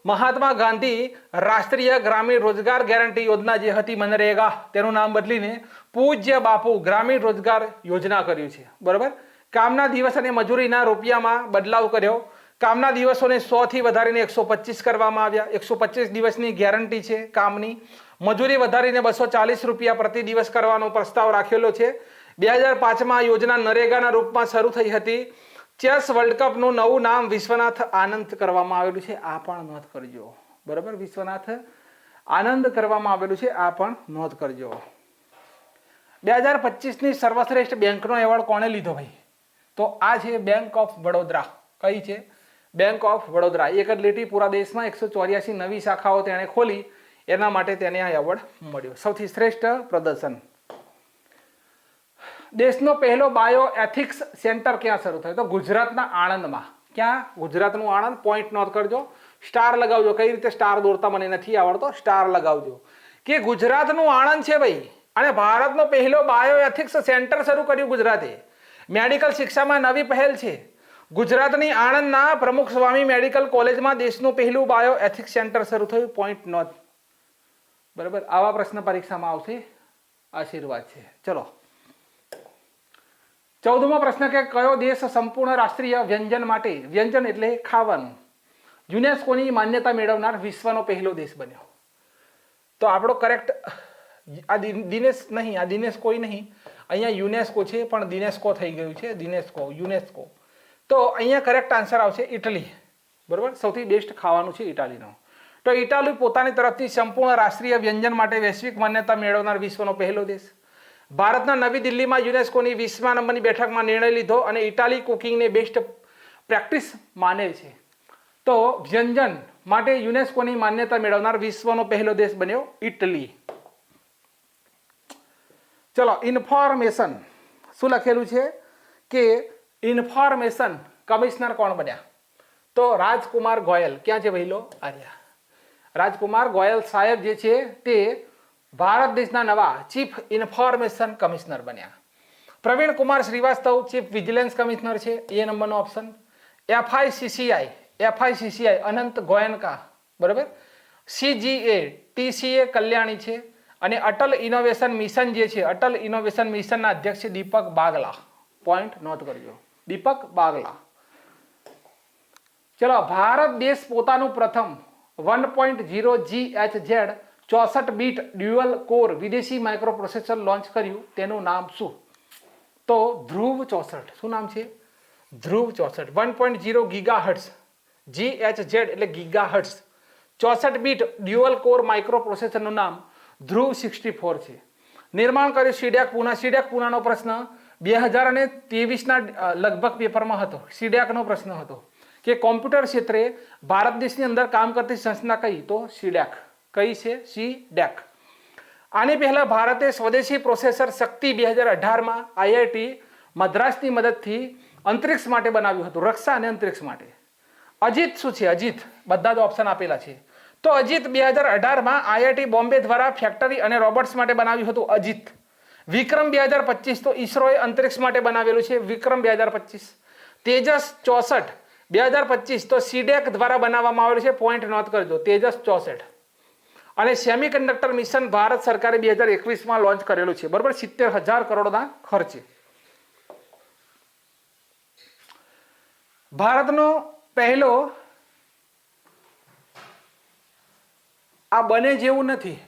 મહાત્મા ગાંધી રાષ્ટ્રીય ગ્રામીણ રોજગાર ગેરંટી યોજના જે હતી મનરેગા તેનું નામ બદલીને પૂજ્ય બાપુ ગ્રામીણ રોજગાર યોજના કર્યું છે. બરોબર. કામના દિવસ અને મજૂરીના રૂપિયામાં બદલાવ કર્યો. કામના દિવસોને 100 થી વધારીને 125 કરવામાં આવ્યા. 125 દિવસની ગેરંટી છે કામની. મજૂરી વધારીને 240 રૂપિયા પ્રતિ દિવસ કરવાનો પ્રસ્તાવ રાખેલો છે. 2005માં યોજના નરેગાના રૂપમાં શરૂ થઈ હતી. ચેસ વર્લ્ડ કપનું નવું નામ વિશ્વનાથ આનંદ કરવામાં આવેલું છે. આ પણ નોંધ કરજો. બરાબર. વિશ્વનાથ આનંદ કરવામાં આવેલું છે. આ પણ નોંધ કરજો. 2025ની સર્વશ્રેષ્ઠ બેંકનો એવોર્ડ કોણે લીધો ભાઈ? તો આ છે બેંક ઓફ વડોદરા. કઈ છે? Bank of Vadodara. એક જ લીટી પૂરા દેશમાં 184 નવી શાખાઓ તેણે ખોલી, એના માટે તેને આ એવોર્ડ મળ્યો. સૌથી શ્રેષ્ઠ પ્રદર્શન. દેશનો પહેલો બાયો એથિક્સ સેન્ટર ક્યાં શરૂ થયો? તો ગુજરાતના આણંદમાં. ક્યાં? ગુજરાતનું આણંદ. પોઈન્ટ નોટ કરજો. સ્ટાર લગાવજો. કઈ રીતે સ્ટાર દોરતા મને નથી આવડતો, સ્ટાર લગાવજો કે ગુજરાતનું આણંદ છે ભાઈ. અને ભારતનો પહેલો બાયો એથિક્સ સેન્ટર શરૂ કર્યું ગુજરાતે. મેડિકલ શિક્ષામાં નવી પહેલ છે. ગુજરાતની આણંદના પ્રમુખ સ્વામી મેડિકલ કોલેજમાં દેશનું પહેલું બાયો એથિક્સ સેન્ટર શરૂ થયું. Point note. બરાબર. આવા પ્રશ્ન પરીક્ષામાં આવશે. આશીર્વાદ છે. ચલો 14મો પ્રશ્ન કે કયો દેશ સંપૂર્ણ રાષ્ટ્રીય વ્યંજન માટે, વ્યંજન એટલે ખાવાનું, યુનેસ્કોની માન્યતા મેળવનાર વિશ્વનો પહેલો દેશ બન્યો? તો આપણો કરેક્ટ આ દિનેશ નહીં, આ દિનેશ કોઈ નહીં, અહીંયા યુનેસ્કો છે પણ દિનેસ્કો થઈ ગયું છે. દિનેસ્કો, યુનેસ્કો. તો અહીંયા કરેક્ટ આન્સર આવશે ઇટલી. બરોબર. સૌથી બેસ્ટ ખાવાનું છે ઇટાલીનો. તો ઇટાલી પોતાની તરફથી સંપૂર્ણ રાષ્ટ્રીય વ્યંજન માટે વૈશ્વિક માન્યતા મેળવનાર વિશ્વનો પહેલો દેશ. ભારતના નવી દિલ્હીમાં યુનેસ્કોની 20મા નંબરની બેઠકમાં નિર્ણય લીધો અને ઇટાલી કુકિંગને બેસ્ટ પ્રેક્ટિસ માને છે. તો વ્યંજન માટે યુનેસ્કોની માન્યતા મેળવનાર વિશ્વનો પહેલો દેશ બન્યો ઇટલી. ચલો ઇન્ફોર્મેશન. શું લખેલું છે કે ઇન્ફોર્મેશન કમિશનર કોણ બન્યા? તો રાજકુમાર ગોયલ. ક્યાં છે વહેલો? આર્યા. રાજકુમાર ગોયલ સાહેબ જે છે તે ભારત દેશના નવા ચીફ ઇન્ફોર્મેશન કમિશનર બન્યા. Praveen Kumar Shrivastava chief vigilance commissioner છે. એ નંબરનો ઓપ્શન. એફઆઈસીસીઆઈ અનંત ગોયનકા. બરાબર. સીજીએ ટીસીએ કલ્યાણી છે. અને અટલ ઇનોવેશન મિશન જે છે, અટલ ઇનોવેશન મિશનના અધ્યક્ષ છે દીપક બાગલા. પોઈન્ટ નોટ કરજો. દીપક બાગલા. ચલો ભારત દેશ પોતાનું પ્રથમ 1.0 GHz 64 બીટ ડ્યુઅલ કોર વિદેશી માઇક્રો પ્રોસેસર લોન્ચ કર્યું. તેનું નામ શું? તો ધ્રુવ 64. શું નામ છે? ધ્રુવ 64. 1.0 ગીગાહર્ટ્ઝ GHZ એટલે gigahertz 64 bit dual core micro પ્રોસેસરનું નામ ધ્રુવ 64 છે. નિર્માણ કર્યું સીડેક પુના. સીડેક પુનાનો પ્રશ્ન 2023ના લગભગ પેપરમાં હતો. સીડેકનો પ્રશ્ન હતો કે કોમ્પ્યુટર ક્ષેત્રે ભારત દેશની અંદર કામ કરતી સંસ્થા કઈ, તો સીડેક. કઈ છે? સીડેક. આની પહેલા ભારતે સ્વદેશી પ્રોસેસર શક્તિ 2018માં IIT મદ્રાસની મદદથી અંતરિક્ષ માટે બનાવ્યું હતું, રક્ષા અને અંતરિક્ષ માટે. અજીત શું છે? અજીત બધા જ ઓપ્શન આપેલા છે. તો અજીત 2018માં IIT બોમ્બે દ્વારા ફેક્ટરી અને રોબોટ્સ માટે બનાવ્યું હતું અજીત. વિક્રમ 2025 તો ઈસરોએ અંતરિક્ષ માટે બનાવેલું છે, વિક્રમ 2025. તેજસ 64 2025 તો સીડેક દ્વારા બનાવવામાં આવેલું છે, પોઈન્ટ નોટ કરજો, તેજસ 64. અને સેમિકન્ડક્ટર મિશન ભારત સરકારે 2021માં લોન્ચ કરેલું છે, બરોબર, 70,000 કરોડના ખર્ચે. ભારતનો પહેલો આ બને જેવું નથી,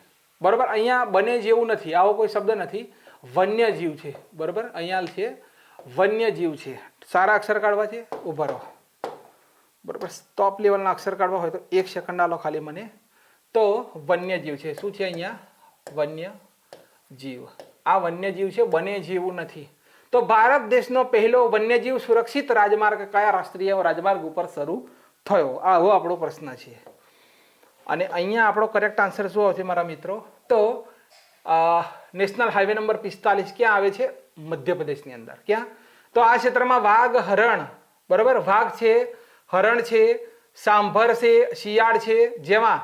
બરોબર, અહીંયા બને જેવું નથી, આવો કોઈ શબ્દ નથી, વન્યજીવ છે, બરોબર, અહીંયા છે વન્યજીવ છે. સારા અક્ષર કાઢવા છે, ઉભા રહો, બરોબર, ટોપ લેવલના અક્ષર કાઢવા હોય તો 1 સેકન્ડ આલો ખાલી મને. તો વન્યજીવ છે, શું છે અહીંયા? વન્યજીવ. આ વન્યજીવ છે, બને જેવું નથી. તો ભારત દેશનો પહેલો વન્યજીવ સુરક્ષિત રાજમાર્ગ કયા રાષ્ટ્રીય રાજમાર્ગ ઉપર શરૂ થયો? આવો આપણો પ્રશ્ન છે. અને અહીંયા આપણો કરેક્ટ આન્સર શું આવશે મારા મિત્રો? તો નેશનલ હાઈવે નંબર 45 ક્યાં આવે છે? મધ્યપ્રદેશની અંદર. ક્યાં? તો આ ક્ષેત્રમાં વાઘ, હરણ, બરોબર, વાઘ છે, હરણ છે, સાંભર છે, શિયાળ છે, જેમાં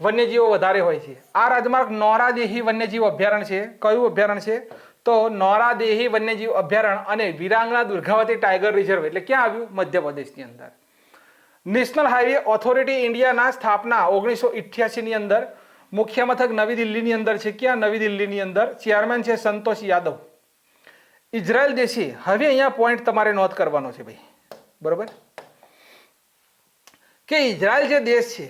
વન્યજીવો વધારે હોય છે. આ રાજમાર્ગ નોરાદેહી વન્યજીવ અભયારણ્ય છે. કયું અભયારણ્ય છે? તો નોરાદેહી વન્યજીવ અભયારણ્ય અને વિરાંગના દુર્ગાવતી ટાઈગર રિઝર્વ એટલે ક્યાં આવ્યું? મધ્યપ્રદેશની અંદર. નેશનલ હાઈવે ઓથોરિટી ઇન્ડિયાના સ્થાપના 1988ની અંદર. મુખ્ય મથક નવી દિલ્હીની અંદર છે. ક્યાં? નવી દિલ્હીની અંદર. ચેરમેન છે સંતોષ યાદવ. ઇઝરાયલ દેશી, હવે અહીંયા પોઈન્ટ તમારે નોંધ કરવાનો છે ભાઈ, બરોબર, કે ઇઝરાયલ જે દેશ છે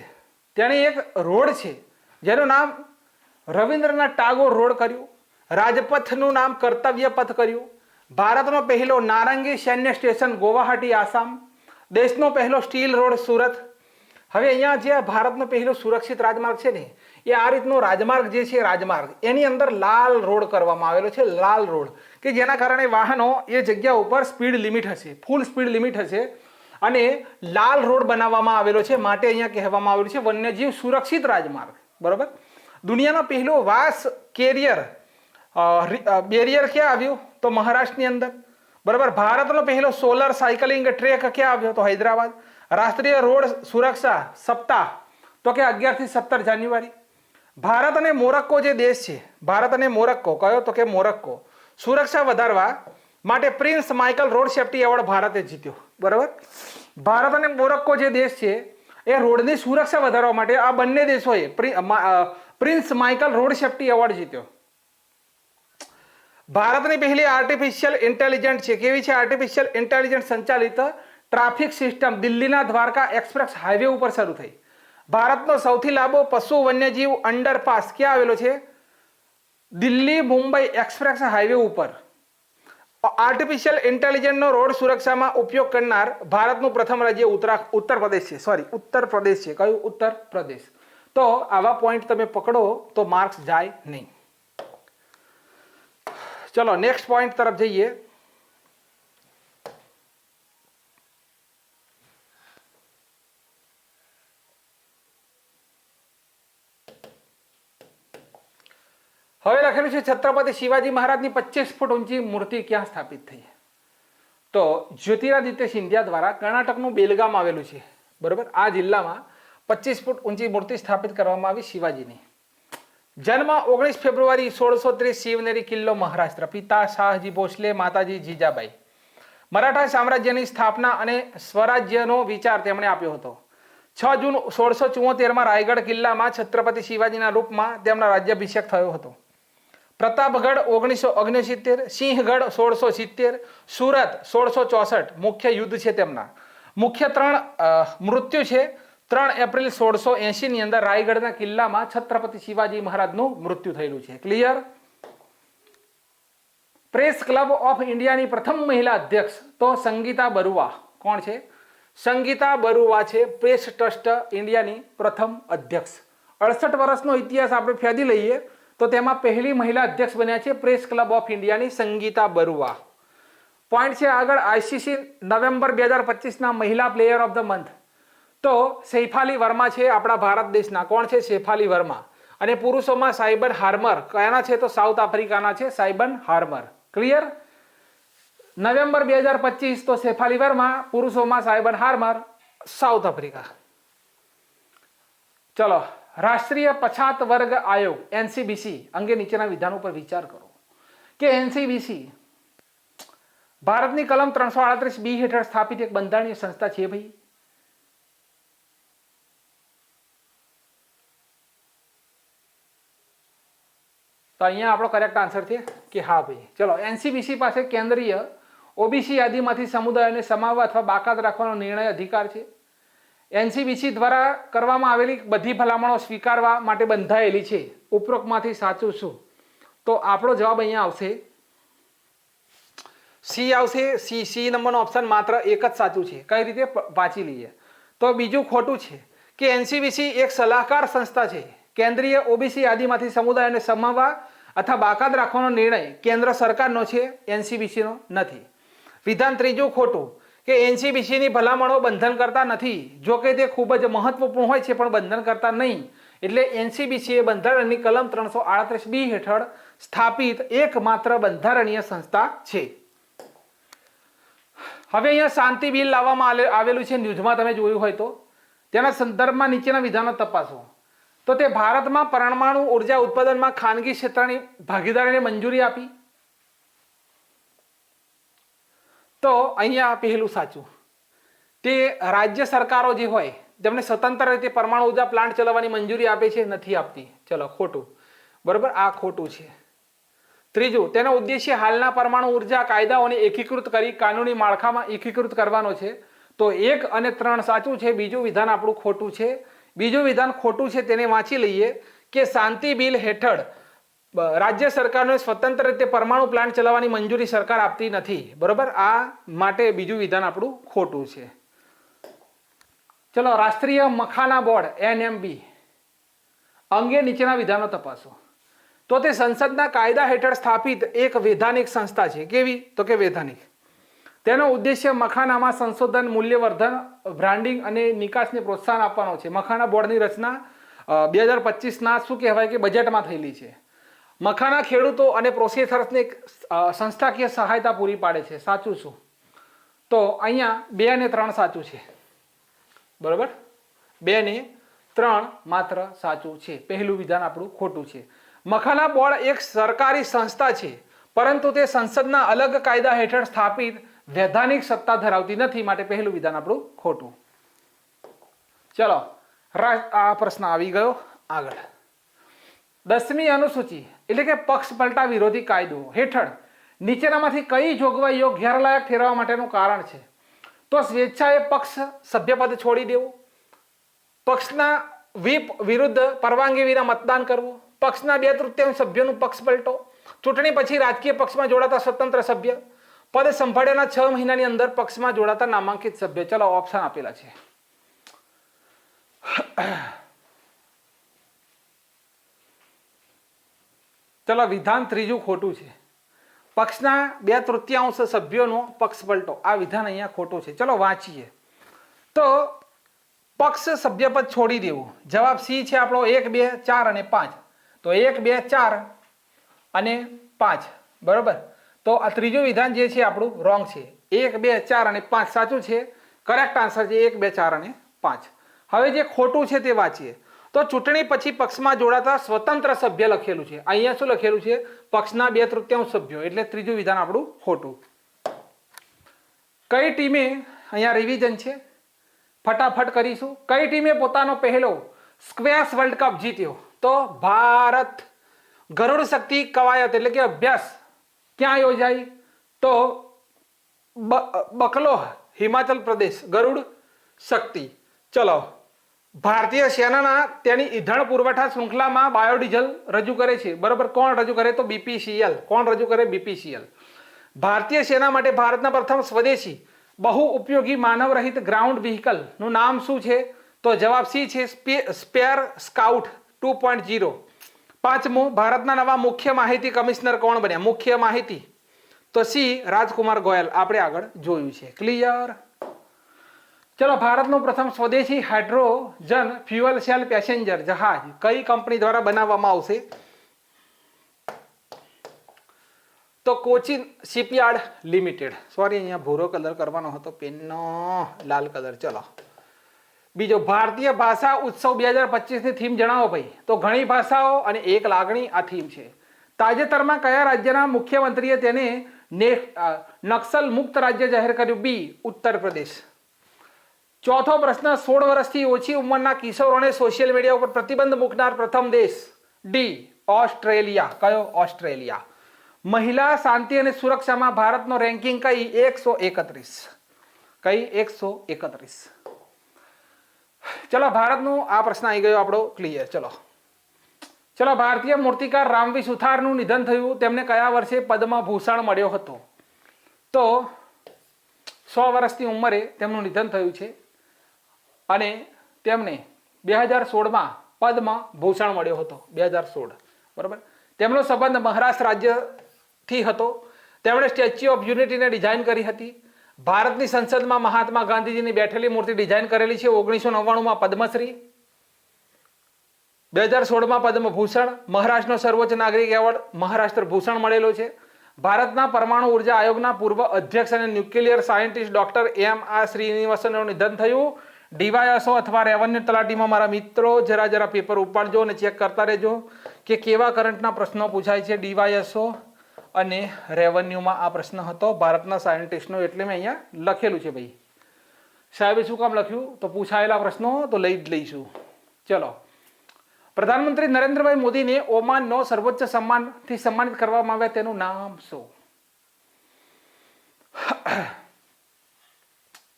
તેણે એક રોડ છે જેનું નામ રવિન્દ્રનાથ ટાગોર રોડ કર્યું, રાજપથનું નામ કર્તવ્ય પથ કર્યું, ભારતનો પહેલો નારંગી સૈન્ય સ્ટેશન ગુવાહાટી આસામ, દેશનો પહેલો સ્ટીલ રોડ સુરત. હવે અહીંયા જે ભારતનો પહેલો સુરક્ષિત રાજમાર્ગ છે ને, એ આ રીતનો રાજમાર્ગ જે છે, રાજમાર્ગ એની અંદર લાલ રોડ કરવામાં આવેલો છે, લાલ રોડ, કે જેના કારણે વાહનો એ જગ્યા ઉપર સ્પીડ લિમિટ હશે, ફૂલ સ્પીડ લિમિટ હશે, અને લાલ રોડ બનાવવામાં આવેલો છે, માટે અહીંયા કહેવામાં આવેલું છે વન્યજીવ સુરક્ષિત રાજમાર્ગ, બરોબર. દુનિયાનો પહેલો વાસ કેરિયર બેરિયર ક્યાં આવ્યું? તો મહારાષ્ટ્રની અંદર, બરોબર. ભારતનો પહેલો સોલર સાયકલિંગ ટ્રેક ક્યાં આવ્યો? તો હૈદરાબાદ. રાષ્ટ્રીય રોડ સુરક્ષા સપ્તાહ તો કે 11 થી 17 જાન્યુઆરી. ભારત અને મોરક્કો જે દેશ છે, ભારત અને મોરક્કો, કયો? તો કે મોરક્કો. સુરક્ષા વધારવા માટે prince Michael road safety award ભારતે જીત્યો, બરોબર. ભારત અને મોરક્કો જે દેશ છે એ રોડની સુરક્ષા વધારવા માટે આ બંને દેશોએ prince Michael road safety award જીત્યો. ભારતની પહેલી આર્ટિફિશિયલ ઇન્ટેલિજન્ટ છે. કેવી છે? આર્ટિફિશિયલ ઇન્ટેલિજન્ટ સંચાલિત ટ્રાફિક સિસ્ટમ દિલ્હીના દ્વારકા એક્સપ્રેસ હાઈવે ઉપર શરૂ થઈ. ભારતનો સૌથી લાંબો પશુ વન્યજીવ અંડરપાસ ક્યાં આવેલો છે? દિલ્હી મુંબઈ એક્સપ્રેસ હાઈવે ઉપર. આર્ટિફિશિયલ ઇન્ટેલિજન્સનો રોડ સુરક્ષામાં ઉપયોગ કરનાર ભારતનું પ્રથમ રાજ્ય ઉત્તર પ્રદેશ છે. ઉત્તર પ્રદેશ છે. કયું? ઉત્તર પ્રદેશ. તો આવા પોઈન્ટ તમે પકડો તો માર્ક્સ જાય નહીં. ચલો નેક્સ્ટ પોઈન્ટ તરફ જઈએ. હવે લખેલું છે છત્રપતિ શિવાજી મહારાજની 25 ફૂટ ઊંચી મૂર્તિ ક્યાં સ્થાપિત થઈ? તો જ્યોતિરાદિત્ય સિંધિયા દ્વારા કર્ણાટકનું બેલગામ આવેલું છે, બરોબર. આ જિલ્લામાં 25 ફૂટ ઊંચી મૂર્તિ સ્થાપિત કરવામાં આવી શિવાજીની. જન્મ 19 ફેબ્રુઆરી 1630, શિવનેરી કિલ્લો, મહારાષ્ટ્ર. પિતા શાહજી ભોસલે, માતાજી જીજાબાઈ. મરાઠા સામ્રાજ્યની સ્થાપના અને સ્વરાજ્યનો વિચાર તેમણે આપ્યો હતો. 6 જૂન 1674માં રાયગઢ કિલ્લામાં છત્રપતિ શિવાજીના રૂપમાં તેમના રાજ્યાભિષેક થયો હતો. પ્રતાપગઢ 1969, સિંહગઢ 1670, સુરત 1664 મુખ્ય યુદ્ધ છે તેમના. મુખ્ય 3 મૃત્યુ છે. 3 એપ્રિલ 1680 ની અંદર રાયગઢના કિલ્લામાં છત્રપતિ શિવાજી મહારાજનું મૃત્યુ થયેલું છે. ક્લિયર? પ્રેસ ક્લબ ઓફ ઇન્ડિયાની પ્રથમ મહિલા અધ્યક્ષ તો સંગીતા બરુઆ. કોણ છે? સંગીતા બરુઆ છે પ્રેસ ટ્રસ્ટ ઇન્ડિયાની પ્રથમ અધ્યક્ષ. 68 વર્ષનો ઇતિહાસ આપણે ફેદી લઈએ તો તેમાં પહેલી મહિલા અધ્યક્ષ બન્યા છે પ્રેસ ક્લબ ઓફ ઇન્ડિયાની સંગીતા બરુઆ. પોઈન્ટ છે આગળ, આઈસીસી નવેમ્બર 2025ના મહિલા પ્લેયર ઓફ ધ મંથ તો સૈફાલી વર્મા છે આપણા ભારત દેશના. કોણ છે? સૈફાલી વર્મા. અને પુરુષોમાં સાયબન હાર્મર. કયાના છે? તો સાઉથ આફ્રિકાના છે સાયબન હાર્મર. ક્લિયર? નવેમ્બર 2025 તો સૈફાલી વર્મા, પુરુષોમાં સાયબન હાર્મર, સાઉથ આફ્રિકા. ચલો, રાષ્ટ્રીય પછાત વર્ગ આયોગ એનસીબીસી અંગે નીચેના વિધાનો પર વિચાર કરો. કે એનસીબીસી ભારતની કલમ 338B હેઠળ સ્થાપિત એક બંધારણીય સંસ્થા છે ભાઈ. તો અહીંયા આપણો કરેક્ટ આન્સર છે કે હા ભાઈ. ચલો, એનસીબીસી પાસે કેન્દ્રીય ઓબીસી યાદીમાંથી સમુદાયોને સમાવવા અથવા બાકાત રાખવાનો નિર્ણય અધિકાર છે. એનસીબીસી દ્વારા કરવામાં આવેલી બધી ભલામણો સ્વીકારવા માટે બંધાયેલી છે. ઉપરોક્તમાંથી સાચું શું? તો આપણો જવાબ અહીંયા આવશે સી આવશે. સી નંબરનો ઓપ્શન માત્ર એક જ સાચું છે. કઈ રીતે? વાંચી લઈએ. તો બીજું ખોટું છે કે એનસીબીસી એક સલાહકાર સંસ્થા છે. કેન્દ્રીય ઓબીસી યાદીમાંથી સમુદાયોને સમાવવા અથવા બાકાત રાખવાનો નિર્ણય કેન્દ્ર સરકારનો છે, એનસીબીસીનો નથી. વિધાન ત્રીજું ખોટું કે એનસીબીસીની ભલામણો બંધન કરતા નથી. જો કે તે ખૂબ જ મહત્વપૂર્ણ હોય છે પણ બંધન કરતા નહીં. એટલે એનસીબીસી એ બંધારણની કલમ 338B હેઠળ સ્થાપિત એકમાત્ર બંધારણીય સંસ્થા છે. હવે અહીંયા શાંતિ બિલ લાવવામાં આવેલું છે, ન્યૂઝમાં તમે જોયું હોય તો. તેના સંદર્ભમાં નીચેના વિધાનો તપાસો. તો તે ભારતમાં પરમાણુ ઉર્જા ઉત્પાદનમાં ખાનગી ક્ષેત્રની ભાગીદારીને મંજૂરી આપી. તો અહીંયા પહેલું સાચું. તે રાજ્ય સરકારો જે હોય તેમને સ્વતંત્ર રીતે પરમાણુ ઉર્જા પ્લાન્ટ ચલાવવાની મંજૂરી આપે છે? નથી આપતી. ચલો, ખોટું. બરોબર, આ ખોટું છે. ત્રીજું, તેનો ઉદ્દેશ્ય હાલના પરમાણુ ઉર્જા કાયદાઓને એકીકૃત કરી કાનૂની માળખામાં એકીકૃત કરવાનો છે. તો 1 અને 3 સાચું છે. બીજું વિધાન આપણું ખોટું છે. બીજું વિધાન ખોટું છે તેને વાંચી લઈએ કે શાંતિ બિલ હેઠળ રાજ્ય સરકારને સ્વતંત્ર રીતે પરમાણુ પ્લાન્ટ ચલાવવાની મંજૂરી સરકાર આપતી નથી. બરોબર, આ માટે બીજું વિધાન આપણું ખોટું છે. ચલો, રાષ્ટ્રીય મખાના બોર્ડ NMB અંગે નીચેના વિધાનો તપાસો. તો તે સંસદના કાયદા હેઠળ સ્થાપિત એક વૈધાનિક સંસ્થા છે. કેવી? તો કે વૈધાનિક. તેનો ઉદ્દેશ્ય મખાનામાં સંશોધન, મૂલ્યવર્ધન, બ્રાન્ડિંગ અને નિકાસને પ્રોત્સાહન આપવાનો છે. મખાના બોર્ડની રચના 2025ના શું કહેવાય કે બજેટમાં થયેલી છે. મખાના ખેડૂતો અને પ્રોસેસર્સને સંસ્થાકીય સહાયતા પૂરી પાડે છે. સાચું શું? તો અહીંયા 2 અને 3 સાચું છે. બરોબર, 2 અને 3 માત્ર સાચું છે. પહેલું વિધાન આપણું ખોટું છે. મખાના બોર્ડ એક સરકારી સંસ્થા છે પરંતુ તે સંસદના અલગ કાયદા હેઠળ સ્થાપિત વૈધાનિક સત્તા ધરાવતી નથી. માટે પહેલું વિધાન આપણું ખોટું. ચલો, આ પ્રશ્ન આવી ગયો. આગળ 10મી અનુસૂચિ એટલે કે પક્ષ પલટા વિરોધી કાયદો હેઠળ નીચેનામાંથી કઈ જોગવાઈઓ ગેરલાયક ઠેરવવા માટેનું કારણ છે? તો સ્વેચ્છાએ પક્ષ સભ્યપદ છોડી દેવું, પક્ષના વ્હીપ વિરુદ્ધ પરવાનગી વિના મતદાન કરવું, પક્ષના 2/3 સભ્યોનું પક્ષ પલટો, ચૂંટણી પછી રાજકીય પક્ષમાં જોડાતા સ્વતંત્ર સભ્ય, પદ સંભાળ્યાના 6 મહિનાની અંદર પક્ષમાં જોડાતા નામાંકિત સભ્ય. ચલો, ઓપ્શન આપેલા છે. ચલો, વિધાન ત્રીજું ખોટું છે. પક્ષના 2/3 સભ્યોનો પક્ષ પલટો, આ વિધાન અહીંયા ખોટું છે. ચલો વાંચીએ. તો પક્ષ સભ્યપદ છોડી દેવું, જવાબ સી છે આપણો. 1, 2, 4 અને 5. તો 1, 2, 4 અને 5. બરોબર, તો આ ત્રીજું વિધાન જે છે આપણું રોંગ છે. 1, 2, 4 અને 5 સાચું છે. કરેક્ટ આન્સર છે 1, 2, 4 અને 5. હવે જે ખોટું છે તે વાંચીએ. તો ચૂંટણી પછી પક્ષમાં જોડાતા સ્વતંત્ર સભ્ય લખેલું છે. અહીંયા શું લખેલું છે? પક્ષના 2/3 સભ્યો. એટલે ત્રીજું વિધાન આપણું ખોટું. કઈ ટીમે, અહીંયા રિવિઝન છે, ફટાફટ કરીશું. કઈ ટીમે પોતાનો પહેલો સ્ક્વેશ વર્લ્ડ કપ જીત્યો? તો ભારત. ગરુડ શક્તિ કવાયત એટલે કે અભ્યાસ ક્યાં યોજાઈ? તો બકલોહ, હિમાચલ પ્રદેશ. ગરુડ શક્તિ. ચલો, ભારતીય સેનાના તેની ઈંધણ પુરવઠા શૃંખલામાં બાયોડીઝલ રજૂ કરે છે. બરોબર, કોણ રજૂ કરે? તો BPCL. કોણ રજૂ કરે? BPCL. ભારતીય સેના માટે ભારતના પ્રથમ સ્વદેશી બહુ ઉપયોગી માનવ રહિત ગ્રાઉન્ડ વ્હીકલ નું નામ શું છે? તો જવાબ સી છે, સ્પેર સ્કાઉટ 2.0. પાંચમું, ભારતના નવા મુખ્ય માહિતી કમિશનર કોણ બન્યા? મુખ્ય માહિતી તો સી રાજકુમાર ગોયલ. આપણે આગળ જોયું છે. ક્લિયર? ચલો, ભારતનું પ્રથમ સ્વદેશી હાઇડ્રોજન ફ્યુઅલ સેલ પેસેન્જર જહાજ કઈ કંપની દ્વારા બનાવવામાં આવશે? તો કોચિન શિપયાર્ડ લિમિટેડ. સોરી, અહીંયા ભૂરો કલર કરવાનો હતો, પેનનો લાલ કલર. ચલો, બીજો, ભારતીય ભાષા ઉત્સવ 2025 ની થીમ જણાવો ભાઈ. તો ઘણી ભાષાઓ અને એક લાગણી આ થીમ છે. તાજેતરમાં કયા રાજ્યના મુખ્યમંત્રીએ તેને નક્સલ મુક્ત રાજ્ય જાહેર કર્યું? બી ઉત્તર પ્રદેશ. ચોથો પ્રશ્ન, 16 વર્ષથી ઓછી ઉંમરના કિશોરોને સોશિયલ મીડિયા ઉપર પ્રતિબંધ મૂકનાર પ્રથમ દેશ? D Australia. કયો? ઓસ્ટ્રેલિયા. મહિલા શાંતિ અને સુરક્ષામાં ભારતનો રેન્કિંગ કઈ? 131. કઈ? 131. ચલો, ભારતનું આ પ્રશ્ન આવી ગયો આપણો. ક્લિયર? ચલો, ભારતીય મૂર્તિકાર રામવી સુથારનું નિધન થયું. તેમને કયા વર્ષે પદ્મભૂષણ મળ્યો હતો? તો 100 વર્ષની ઉંમરે તેમનું નિધન થયું છે અને તેમને 2016માં પદ્મભૂષણ મળ્યો હતો. 2016, બરાબર. તેમનો સંબંધ મહારાષ્ટ્ર રાજ્યથી હતો. તેમણે સ્ટેચ્યુ ઓફ યુનિટીને ડિઝાઇન કરી હતી. ભારતની સંસદમાં મહાત્મા ગાંધીજીની બેઠેલી મૂર્તિ ડિઝાઇન કરેલી છે. 1999માં પદ્મશ્રી, 2016માં પદ્મભૂષણ. મહારાષ્ટ્રનો સર્વોચ્ચ નાગરિક એવોર્ડ મહારાષ્ટ્ર ભૂષણ મળેલો છે. ભારતના પરમાણુ ઉર્જા આયોગના પૂર્વ અધ્યક્ષ અને ન્યુક્લિયર સાયન્ટિસ્ટ ડોક્ટર M.R. શ્રીનિવાસનનું નિધન થયું. ડીવાયએસઓ અથવા રેવન્યુ તલાટીમાં મારા મિત્રો જરા પેપર ઉપાડજો અને ચેક કરતા રહેજો કે કેવા કરંટના પ્રશ્નો પૂછાય છે. ડીવાયએસઓ અને રેવન્યુમાં આ પ્રશ્ન હતો ભારતના સાયન્ટિસ્ટનો, એટલે મેં અહીંયા લખેલું છે ભાઈ. સાહેબે શું કામ લખ્યું? તો પૂછાયેલા પ્રશ્નો તો લઈ જ લઈશું. ચલો, પ્રધાનમંત્રી નરેન્દ્રભાઈ મોદીને ઓમાનનો સર્વોચ્ચ સન્માનથી સન્માનિત કરવામાં આવ્યા, તેનું નામ શું?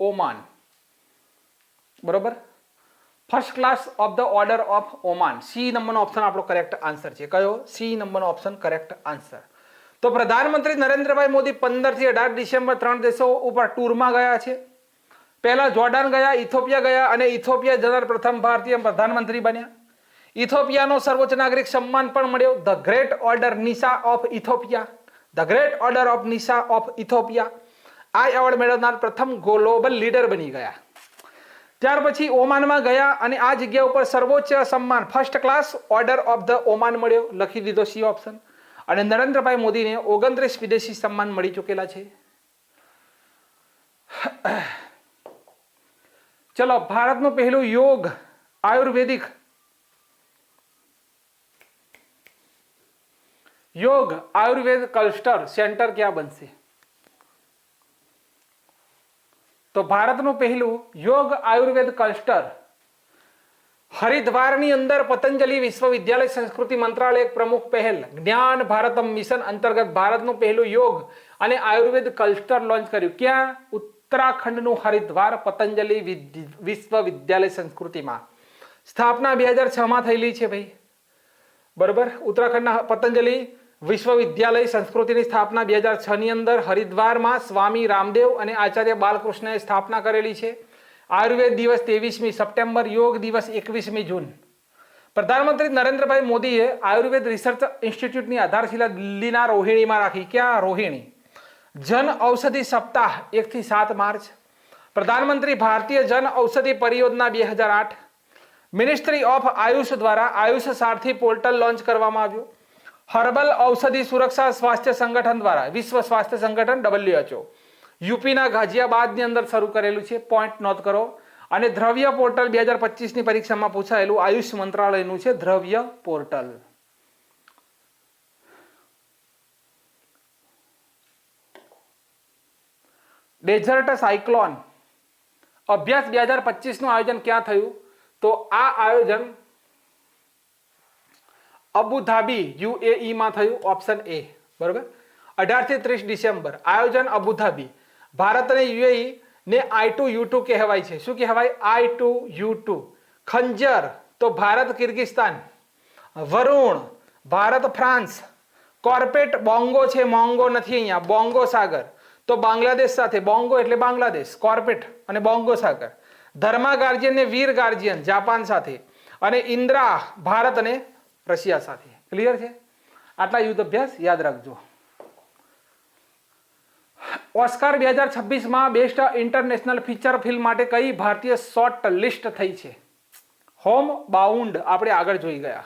ઓમાન, બરોબર. First class of the order of Oman. C નંબરનો ઓપ્શન આપણો કરેક્ટ આન્સર છે. કયો? સી નંબરનો ઓપ્શન કરેક્ટ આન્સર. તો પ્રધાનમંત્રી નરેન્દ્રભાઈ મોદી 15 થી 18 ડિસેમ્બર 3 દેશો ઉપર ટૂરમાં ગયા છે. પહેલા જોર્ડાન ગયા, ઇથોપિયા ગયા અને ઇથોપિયા જનાર પ્રથમ ભારતીય પ્રધાનમંત્રી બન્યા. ઇથોપિયાનો સર્વોચ્ચ નાગરિક સન્માન પણ મળ્યો, the great order Nisha of Ethiopia. The great order of Nisha of Ethiopia. આ એવોર્ડ મેળવનાર પ્રથમ ગ્લોબલ લીડર બની ગયા. ત્યાર પછી ઓમાનમાં ગયા અને આ જગ્યા ઉપર સર્વોચ્ચ સન્માન first class order of the Oman મળ્યો. લખી દીધો સી ઓપ્શન. અને નરેન્દ્રભાઈ મોદીને 29 વિદેશી સન્માન મળી ચૂકેલા છે. ચલો, ભારતનું પહેલું યોગ આયુર્વેદ ક્લસ્ટર સેન્ટર ક્યાં બનશે? તો ભારતનું પહેલું યોગ આયુર્વેદ ક્લસ્ટર હરિદ્વારની અંદર પતંજલિ વિશ્વવિદ્યાલય સંસ્કૃતિ મંત્રાલય એક પ્રમુખ પહેલ જ્ઞાન ભારતમ મિશન અંતર્ગત ભારતનું પહેલું યોગ અને આયુર્વેદ ક્લસ્ટર લોન્ચ કર્યું. ક્યાં? ઉત્તરાખંડનું હરિદ્વાર પતંજલિ વિશ્વવિદ્યાલય સંસ્કૃતિમાં. સ્થાપના 2006માં થયેલી છે ભાઈ, બરોબર. ઉત્તરાખંડના પતંજલિ વિશ્વવિદ્યાલય સંસ્કૃતિની સ્થાપના 2006ની અંદર હરિદ્વારમાં સ્વામી રામદેવ અને આચાર્ય બાલકૃષ્ણએ સ્થાપના કરેલી છે. આયુર્વેદ દિવસ 23મી સપ્ટેમ્બર, યોગ દિવસ 21મી જૂન. પ્રધાનમંત્રી નરેન્દ્રભાઈ મોદીએ આયુર્વેદ રિસર્ચ ઇન્સ્ટિટ્યૂટની આધારશિલા દિલ્હીના રોહિણીમાં રાખી. ક્યાં? રોહિણી. જન ઔષધિ સપ્તાહ 1 થી 7 માર્ચ. પ્રધાનમંત્રી ભારતીય જન ઔષધિ પરિયોજના 2008. મિનિસ્ટ્રી ઓફ આયુષ દ્વારા આયુષ સારથી પોર્ટલ લોન્ચ કરવામાં આવ્યું. હર્બલ ઔષધિ સુરક્ષા સ્વાસ્થ્ય સંગઠન દ્વારા વિશ્વ સ્વાસ્થ્ય સંગઠન WHO યુપીના ગાઝિયાબાદની અંદર શરૂ કરેલું છે. પોઈન્ટ નોટ કરો. અને દ્રવ્ય પોર્ટલ 2025ની પરીક્ષામાં પૂછાયેલું આયુષ મંત્રાલયનું છે દ્રવ્ય પોર્ટલ. ડેઝર્ટ સાયક્લોન અભ્યાસ 2025નું આયોજન ક્યાં થયું? તો આ આયોજન અબુધાબી UAE માં થયું. ઓપ્શન એ, બરોબર. 18 થી 30 ડિસેમ્બર આયોજન અબુધાબી. ભારત અને UAE ને I2U2 કહેવાય છે. શું કહેવાય? I2U2. ખંજર તો ભારત કિર્ગિસ્તાન. વરુણ ભારત ફ્રાન્સ. કોર્પેટ બોંગો છે, મોંગો નથી અહીંયા, બોંગો સાગર તો બાંગ્લાદેશ સાથે, બોંગો એટલે બાંગ્લાદેશ, કોર્પેટ અને બોંગો સાગર. ધર્મા ગાર્જિયન ને વીર ગાર્જિયન જાપાન સાથે, અને ઇન્દ્રા ભારત અને રશિયા સાથે. ક્લિયર છે? આટલા યુદ્ધ અભ્યાસ યાદ રાખજો. ઓસ્કાર 2026માં બેસ્ટ ઇન્ટરનેશનલ ફીચર ફિલ્મ માટે કઈ ભારતીય શોર્ટ લિસ્ટ થઈ છે? હોમ બાઉન્ડ આપણે આગળ જોઈ ગયા.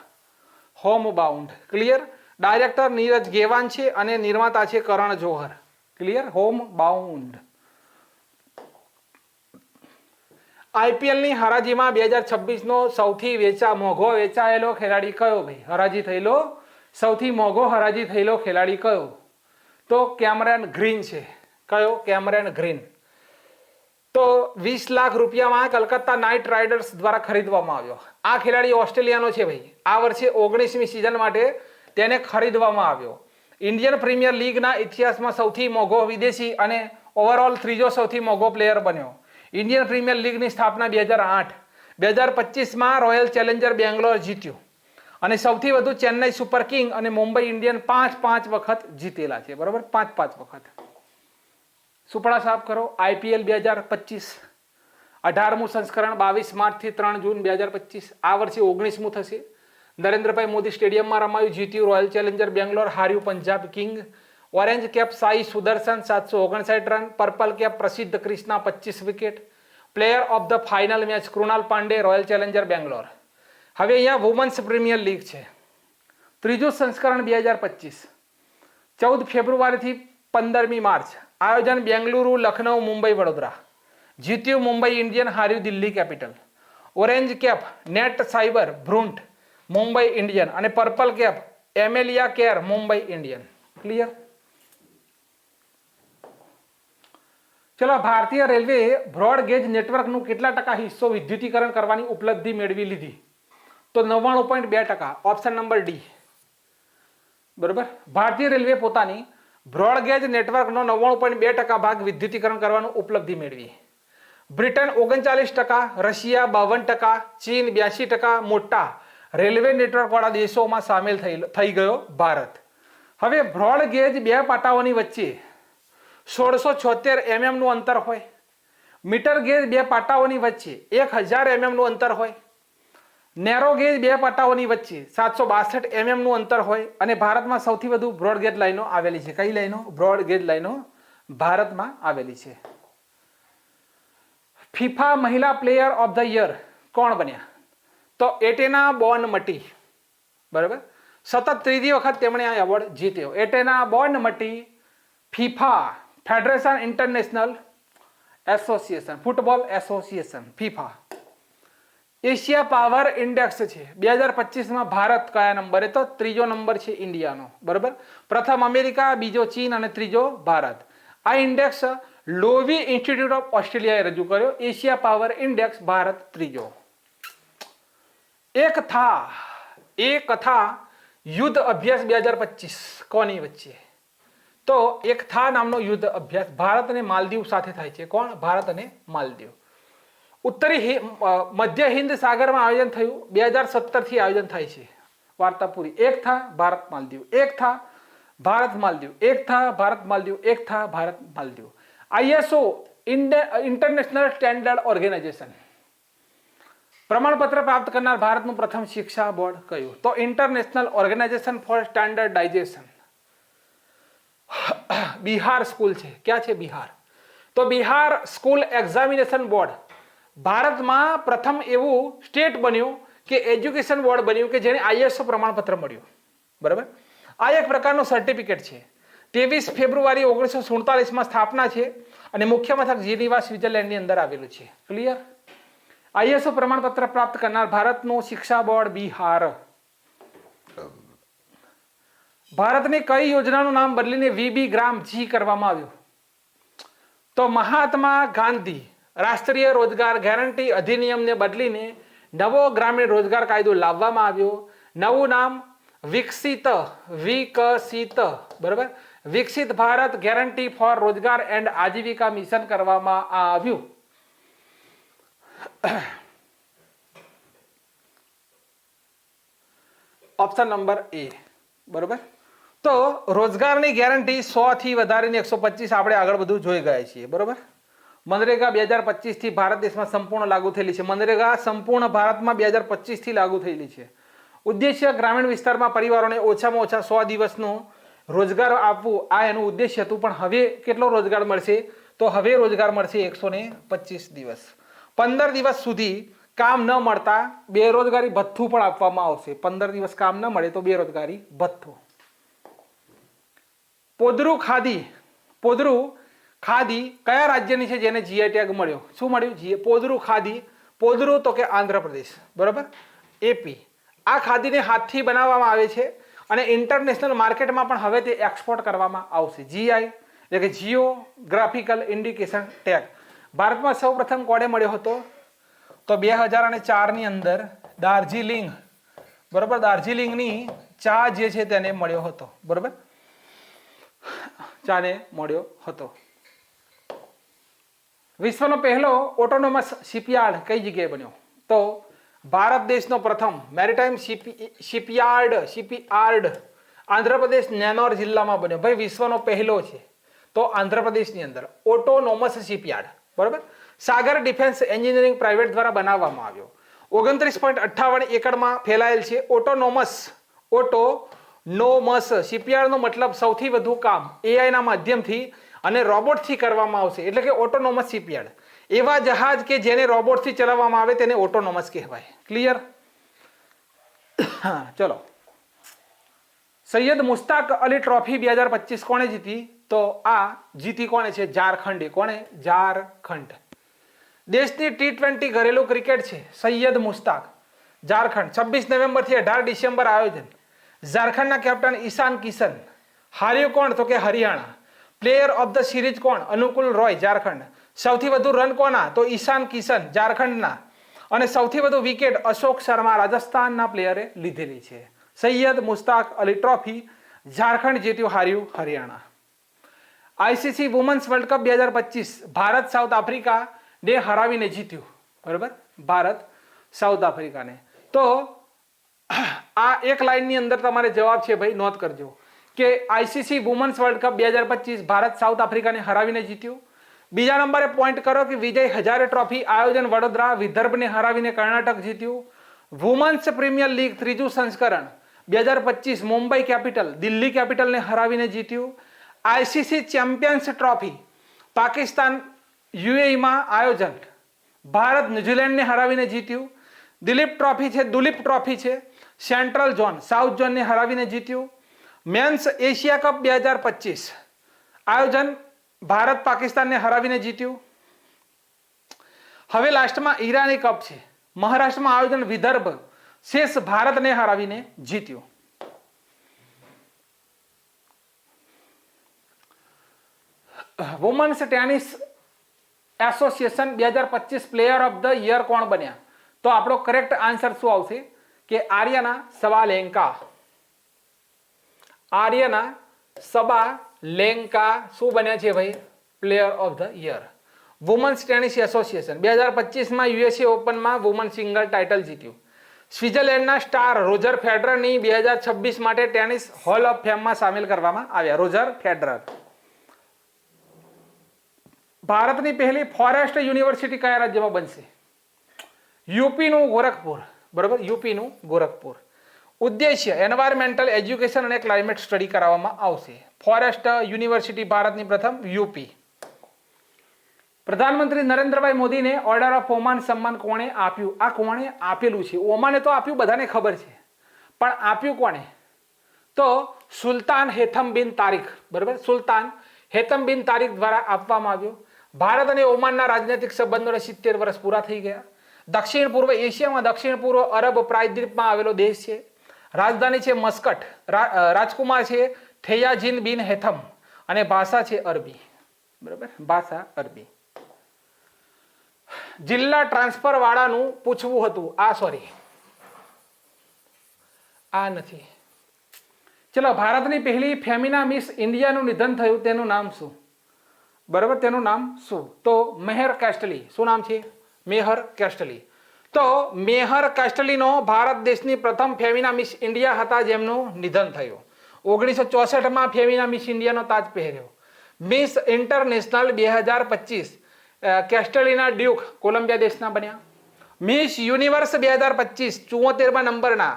Home bound. Clear? Director Neeraj Ghaywan છે અને નિર્માતા છે Karan Johar. Clear? Home bound. IPL ની હરાજીમાં 2026નો સૌથી મોંઘો વેચાયેલો ખેલાડી કયો? ભાઈ હરાજી થયેલો સૌથી મોંઘો હરાજી થયેલો ખેલાડી કયો? તો કેમરન ગ્રીન છે. કયો? કેમરન ગ્રીન. તો 20 લાખ રૂપિયામાં કલકત્તા નાઇટ રાઇડર્સ દ્વારા ખરીદવામાં આવ્યો. આ ખેલાડી ઓસ્ટ્રેલિયાનો છે ભાઈ. આ વર્ષે 19મી સિઝન માટે તેને ખરીદવામાં આવ્યો. ઇન્ડિયન પ્રીમિયર લીગના ઇતિહાસમાં સૌથી મોંઘો વિદેશી અને ઓવરઓલ ત્રીજો સૌથી મોંઘો પ્લેયર બન્યો. ઇન્ડિયન પ્રીમિયર લીગની સ્થાપના 2008. 2025માં રોયલ ચેલેન્જર બેંગ્લોર જીત્યું અને સૌથી વધુ ચેન્નઈ સુપર કિંગ અને મુંબઈ ઇન્ડિયન 5 વખત જીતેલા છે. બરોબર? 5 વખત. સુપડા સાફ કરો. આઈપીએલ 2025 18મું સંસ્કરણ 22 માર્ચથી 3 જૂન 2025. આ વર્ષે 19મું થશે. નરેન્દ્રભાઈ મોદી સ્ટેડિયમમાં રમાયું, જીત્યું રોયલ ચેલેન્જર બેંગ્લોર, હાર્યું Punjab king. Orange cap Sai Sudarshan 759 run. Purple cap Prasidh Krishna 25 wicket. Player of the final match Krunal Pandya, royal challenger Bangalore. હવે અહીંયા વુમન્સ પ્રીમિયર લીગ છે. ત્રીજું સંસ્કરણ 2025 14 ફેબ્રુઆરીથી 15મી માર્ચ. આયોજન બેંગલુરુ, લખનઉ, મુંબઈ, વડોદરા. જીત્યું મુંબઈ ઇન્ડિયન, હાર્યું Delhi capital. Orange cap Nat Sciver Brunt, Mumbai Indian. અને purple cap Amelia Kerr, Mumbai Indian. Clear? ચલો, ભારતીય રેલવે બ્રોડગેજ નેટવર્કનું કેટલા ટકા હિસ્સો વિદ્યુતીકરણ કરવાની ઉપલબ્ધિ મેળવી લીધી? તો 99.2%. Option number D. બરોબર? ભારતીય રેલવે પોતાની બ્રોડગેજ નેટવર્કનો 99.2% ભાગ વિદ્યુતીકરણ કરવાનું ઉપલબ્ધિ મેળવી. બ્રિટન 39%, રશિયા 52%, ચીન 82% મોટા રેલવે નેટવર્ક વાળા દેશોમાં સામેલ થઈ ગયો ભારત. હવે બ્રોડગેજ બે પાટાઓની વચ્ચે 1676 નું અંતર હોય. મીટર ગેજ બે પાટાઓની વચ્ચે 1000 નું અંતર હોય. નેરો ગેજ બે પાટાઓની વચ્ચે 762 નું અંતર હોય. અને ભારતમાં સૌથી વધુ બ્રોડગેજ લાઈનો આવેલી છે. કઈ લાઈનો? બ્રોડગેજ લાઈનો ભારતમાં આવેલી છે. ફિફા મહિલા પ્લેયર ઓફ ધ યર કોણ બન્યા? તો એટેના બોનમટી. બરાબર? સતત ત્રીજી વખત તેમણે આ એવોર્ડ જીત્યો. Aitana Bonmati, FIFA federation international association, football association, FIFA. Asia power index છે 2025માં ભારત કયા નંબરે? તો ત્રીજો નંબર છે ઇન્ડિયાનો. બરાબર? પ્રથમ અમેરિકા, બીજો ચીન અને ત્રીજો ભારત. આ ઇન્ડેક્સ લોવી ઇન્સ્ટિટ્યૂટ ઓફ ઓસ્ટ્રેલિયાએ રજૂ કર્યો. એશિયા પાવર ઇન્ડેક્સ, ભારત ત્રીજો. એક થા યુદ્ધ અભ્યાસ 2025 કોની વચ્ચે? તો એક થા નામનો યુદ્ધ અભ્યાસ ભારત અને માલદીવ સાથે થાય છે. કોણ? ભારત અને માલદીવ. ઉત્તરી મધ્ય હિન્દ સાગરમાં આયોજન થયું. 2017થી આયોજન થાય છે. વાર્તા પૂરી. એક થા ભારત માલદીવ, એક થા ભારત માલદીવ, એક થા ભારત માલદીવ, એક થા Bharat Maldives. ISO international standard organisation પ્રમાણપત્ર પ્રાપ્ત કરનાર ભારતનું પ્રથમ શિક્ષા બોર્ડ કયું? તો international organisation for standardisation. Bihar school છે. ક્યાં છે? બિહાર. તો બિહાર સ્કૂલ એક્ઝામિનેશન બોર્ડ ભારતમાં પ્રથમ એવું સ્ટેટ બન્યું કે એજ્યુકેશન બોર્ડ બન્યું કે જેને આઈએસઓ પ્રમાણપત્ર મળ્યું. બરાબર? આ એક પ્રકારનો સર્ટિફિકેટ છે. 23 ફેબ્રુઆરી 1947માં સ્થાપના છે અને મુખ્ય મથક જીનીવા, સ્વિટ્ઝરલેન્ડની અંદર આવેલું છે. ક્લિયર? આઈએસઓ પ્રમાણપત્ર પ્રાપ્ત કરનાર ભારતનું શિક્ષા બોર્ડ બિહાર. ભારતની કઈ યોજનાનું નામ બદલીને વીબી ગ્રામ-જી કરવામાં આવ્યું? તો મહાત્મા ગાંધી રાષ્ટ્રીય રોજગાર ગેરંટી અધિનિયમને બદલીને નવો ગ્રામીણ રોજગાર કાયદો લાવવામાં આવ્યો. નવું નામ વિકસિત. બરાબર? વિકસિત ભારત ગેરંટી ફોર રોજગાર એન્ડ આજીવિકા મિશન કરવામાં આવ્યું. ઓપ્શન નંબર એ. બરોબર? તો રોજગારની ગેરંટી 100 થી વધારીને 125 આપણે આગળ બધું જોઈ ગયા છીએ, બરોબર. મનરેગા 2025 થી ભારત દેશમાં સંપૂર્ણ લાગુ થયેલી છે. મનરેગા સંપૂર્ણ ભારતમાં 2025 થી લાગુ થયેલી છે. ઉદ્દેશ્ય ગ્રામીણ વિસ્તારમાં પરિવારોને ઓછામાં ઓછા 100 દિવસનું રોજગાર આપવું, આ એનું ઉદ્દેશ્ય હતું. પણ હવે કેટલો રોજગાર મળશે? તો હવે રોજગાર મળશે 125 દિવસ. 15 દિવસ સુધી કામ ન મળતા બેરોજગારી ભથ્થું પણ આપવામાં આવશે. 15 દિવસ કામ ન મળે તો બેરોજગારી ભથ્થું. પોદરું ખાદી કયા રાજ્યની છે જેને જીઆઈ ટેગ મળ્યો? શું મળ્યું? પોદરું ખાદી. પોદરું તો કે આંધ્રપ્રદેશ, બરોબર, એપી. આ ખાદીને હાથથી બનાવવામાં આવે છે અને ઇન્ટરનેશનલ માર્કેટમાં પણ હવે તે એક્સપોર્ટ કરવામાં આવશે. જીઆઈ એટલે કે જીઓગ્રાફિકલ ઇન્ડિકેશન ટેગ ભારતમાં સૌપ્રથમ કોને મળ્યો હતો? તો 2004 ની અંદર દાર્જિલિંગ, બરોબર, દાર્જિલિંગની ચા જે છે તેને મળ્યો હતો, બરોબર, ચાને મળ્યો હતો. વિશ્વનો પહેલો ઓટોનોમસ શિપયાર્ડ કઈ જગ્યાએ બન્યો? તો ભારત દેશનો પ્રથમ મેરીટાઈમ શિપયાર્ડ આંધ્રપ્રદેશ નેનોર જિલ્લામાં બન્યો. ભાઈ વિશ્વનો પહેલો છે તો આંધ્રપ્રદેશની અંદર ઓટોનોમસ શિપયાર્ડ, બરોબર, સાગર ડિફેન્સ એન્જિનિયરિંગ પ્રાઇવેટ દ્વારા બનાવવામાં આવ્યો. 29.58 એકડમાં ફેલાયેલ છે. ઓટોનોમસ શિપયાર્ડનો મતલબ સૌથી વધુ કામ એઆઈના માધ્યમથી અને રોબોટથી કરવામાં આવશે, એટલે કે ઓટોનોમસ શિપયાર્ડ. એવા જહાજ કે જેને રોબોટથી ચલાવવામાં આવે તેને ઓટોનોમસ કહેવાય. ક્લિયર? ચલો, સૈયદ મુસ્તાક અલી ટ્રોફી 2025 કોણે જીતી? તો આ જીતી કોણે છે? ઝારખંડે. કોણે? ઝારખંડ. દેશની T20 ઘરેલું ક્રિકેટ છે સૈયદ મુસ્તાક, ઝારખંડ. 26 નવેમ્બરથી 18 ડિસેમ્બર આયોજન. ઝારખંડના કેપ્ટન ઈશાન કિશન. હાર્યું કોણ? તો કે Haryana. Player of the series કોણ? અનુકુલ રોય, ઝારખંડ. સૌથી વધુ રન કોના? તો ઈશાન કિશન, ઝારખંડના. અને સૌથી વધુ વિકેટ અશોક શર્મા, રાજસ્થાનના પ્લેયરે લીધેલી છે. સૈયદ મુસ્તાક અલી ટ્રોફી ઝારખંડ જીત્યું, હાર્યું Haryana. ICC women's world cup 2025 Bharat south આફ્રિકાને હરાવીને જીત્યું, બરાબર, ભારત સાઉથ આફ્રિકાને. તો આ એક લાઈનની અંદર તમારે જવાબ છે ભાઈ, નોંધ કરજો કે ICC women's world cup 2025 Bharat south આફ્રિકાને હરાવીને જીત્યું. બીજા નંબરે પોઈન્ટ કરો કે વિજય હજારે ટ્રોફી આયોજન વડોદરા વિદર્ભને હરાવીને કર્ણાટક જીત્યું. વુમન્સ પ્રીમિયર લીગ ત્રીજું સંસ્કરણ 2025 મુંબઈ કેપિટલ દિલ્હી કેપિટલને હરાવીને જીત્યું. આઈસીસી ચેમ્પિયન્સ ટ્રોફી પાકિસ્તાન યુએઈમાં આયોજન ભારત ન્યુઝીલેન્ડને હરાવીને જીત્યું. દુલીપ ટ્રોફી છે સેન્ટ્રલ ઝોન સાઉથ ઝોનને હરાવીને જીત્યું. મેન્સ એશિયા કપ 2025 આયોજન ભારત પાકિસ્તાનને હરાવીને જીત્યું. હવે લાસ્ટમાં ઈરાની કપ છે, મહારાષ્ટ્રમાં આયોજન વિદર્ભ શેષ ભારતને હરાવીને જીત્યું. Women's tennis association 2025 player of the year કોણ બન્યા? તો આપણો કરેક્ટ આન્સર શું આવશે કે આર્યના સબાલેન્કા શું બન્યા છે ભાઈ? Player of the year. Women's tennis association 2025માં યુએસએ ઓપનમાં વુમન સિંગલ ટાઇટલ જીત્યું. સ્વિટ્ઝરલેન્ડના સ્ટાર રોજર ફેડરરની 2026 માટે ટેનિસ હોલ ઓફ ફેમમાં સામેલ કરવામાં આવ્યા. Roger Federer. ભારતની પહેલી ફોરેસ્ટ યુનિવર્સિટી કયા રાજ્યમાં બનશે? યુપીનું ગોરખપુર, બરાબર, યુપીનું ગોરખપુર. ઉદ્દેશ્ય એન્વાયરમેન્ટલ એજ્યુકેશન અને ક્લાઇમેટ સ્ટડી કરાવવામાં આવશે. ફોરેસ્ટ યુનિવર્સિટી ભારતની પ્રથમ યુપી. પ્રધાનમંત્રી નરેન્દ્રભાઈ મોદીને ઓર્ડર ઓફ ઓમાન સન્માન કોણે આપ્યું? આ કોણે આપેલું છે? ઓમાને તો આપ્યું, બધાને ખબર છે, પણ આપ્યું કોણે? તો સુલતાન હેથમ બિન તારીખ, બરાબર, સુલતાન હેથમ બિન તારીખ દ્વારા આપવામાં આવ્યું. ભારત અને ઓમાનના રાજનૈતિક સંબંધોને 70 વર્ષ પૂરા થઈ ગયા. દક્ષિણ પૂર્વ એશિયામાં દક્ષિણ પૂર્વ અરબ પ્રાયદ્વીપમાં આવેલો દેશ છે. રાજધાની છે મસ્કટ. રાજકુમાર છે થેયાજીન બિન હેથમ અને ભાષા છે અરબી, બરાબર, ભાષા અરબી. જિલ્લા ટ્રાન્સફર વાળાનું પૂછવું હતું, આ નથી. ચલો, ભારતની પહેલી ફેમિના મિસ ઇન્ડિયાનું નિધન થયું, તેનું નામ શું? બરાબર, તેનું નામ શું? તો મેહર કેસ્ટલી. શું નામ છે? મેહર કેસ્ટલી. તો મેહર કેસ્ટલીનો ભારત દેશની પ્રથમ ફેમિના મિસ ઇન્ડિયા હતા જેમનું નિધન થયું. 1964 ફેમિના મિસ ઇન્ડિયાનો તાજ પહેર્યો. મિસ ઇન્ટરનેશનલ 2025 કેસ્ટલિના ડ્યુક કોલંબિયા દેશના બન્યા. મિસ યુનિવર્સ 2025 74મા નંબરના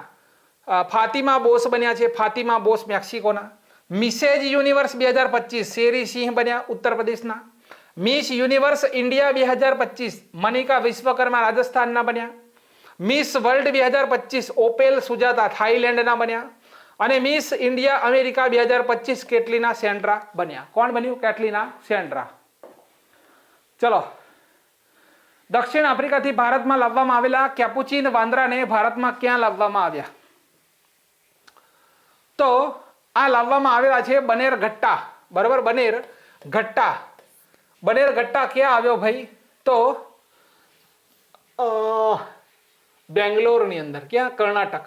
ફાતિમા બોસ બન્યા છે. ફાતિમા બોસ મેક્સિકોના. મિસેજ યુનિવર્સ 2025 શેરી સિંહ બન્યા ઉત્તર પ્રદેશના. Miss universe India 2025 Manika Vishwakarma રાજસ્થાનના બન્યા. મિસ વર્લ્ડ 2025 ઓપેલ સુજાતા થાઈલેન્ડના બન્યા. અને મિસ ઇન્ડિયા અમેરિકા 2025 કેટલીના સેન્ટ્રા બન્યા. કોણ બન્યું? કેટલીના સેન્ટ્રા. ચલો, દક્ષિણ આફ્રિકાથી ભારતમાં લાવવામાં આવેલા કેપુચીન વાંદરાને ભારતમાં ક્યાં લાવવામાં આવ્યા? તો આ લાવવામાં આવેલા છે બનેરઘટ્ટા. બરાબર, બનેરઘટ્ટા. બનેરઘટ્ટા ક્યાં આવ્યો ભાઈ? તો બેંગ્લોરની અંદર. ક્યાં? કર્ણાટક.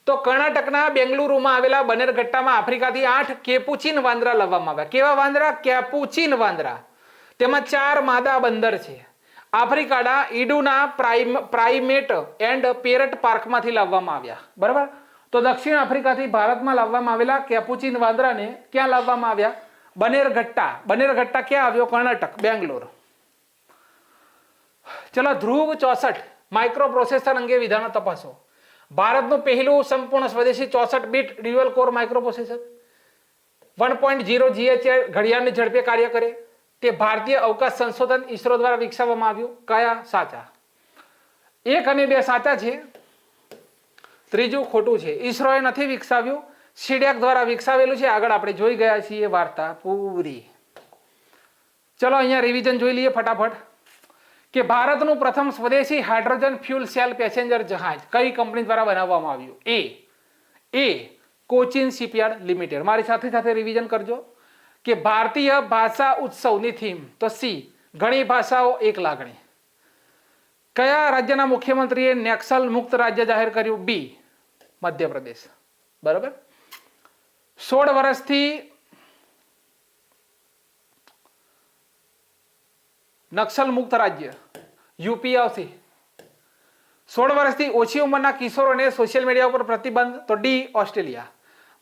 તો કર્ણાટકના બેંગલુરુમાં આવેલા બનેરઘટ્ટામાં આફ્રિકાથી 8 કેપુચીન વાંદરા લાવવામાં આવ્યા. કેવા વાંદરા? કેપુચીન વાંદરા. તેમાં 4 માદા બંદર છે. આફ્રિકાના ઈડુના પ્રાઇમેટ એન્ડ પેરટ પાર્કમાંથી લાવવામાં આવ્યા. બરાબર. તો દક્ષિણ આફ્રિકાથી ભારતમાં લાવવામાં આવેલા કેપુચીન વાંદરાને ક્યાં લાવવામાં આવ્યા? બનેરઘટ્ટા. બનેરઘટ્ટા ક્યાં આવ્યો? કર્ણાટક, બેંગ્લોર. ચલો, ધ્રુવ 64 માઇક્રો પ્રોસેસર અંગે વિધાનો તપાસો. ભારતનું પહેલું સંપૂર્ણ સ્વદેશી 64 bit dual core micro processor 1.0 GHz ઘડિયાળની ઝડપે કાર્ય કરે. તે ભારતીય અવકાશ સંશોધન ઈસરો દ્વારા વિકસાવવામાં આવ્યું. કયા? સાચા. 1 અને 2 સાચા છે, ત્રીજું ખોટું છે. ઈસરોએ નથી વિકસાવ્યું, સીડેક દ્વારા વિકસાવેલું છે. આગળ આપણે જોઈ ગયા છીએ વાર્તા પૂરી. ચલો, અહીંયા રિવિઝન જોઈ લઈએ ફટાફટ કે ભારતનું પ્રથમ સ્વદેશી હાઇડ્રોજન ફ્યુલ સેલ પેસેન્જર જહાજ કઈ કંપની દ્વારા બનાવવામાં આવ્યું? એ કોચિન શિપયાર્ડ લિમિટેડ. મારી સાથે સાથે રિવિઝન કરજો કે ભારતીય ભાષા ઉત્સવની થીમ તો સી ઘણી ભાષાઓ એક લાગણી. કયા રાજ્યના મુખ્યમંત્રીએ નક્સલ મુક્ત રાજ્ય જાહેર કર્યું? બી મધ્યપ્રદેશ. બરાબર. 16 વર્ષથી નક્સલ મુક્ત રાજ્ય યુપી આવશે. 16 વર્ષથી ઓછી ઉંમરના કિશોરોને સોશિયલ મીડિયા ઉપર પ્રતિબંધ તો ડી ઓસ્ટ્રેલિયા.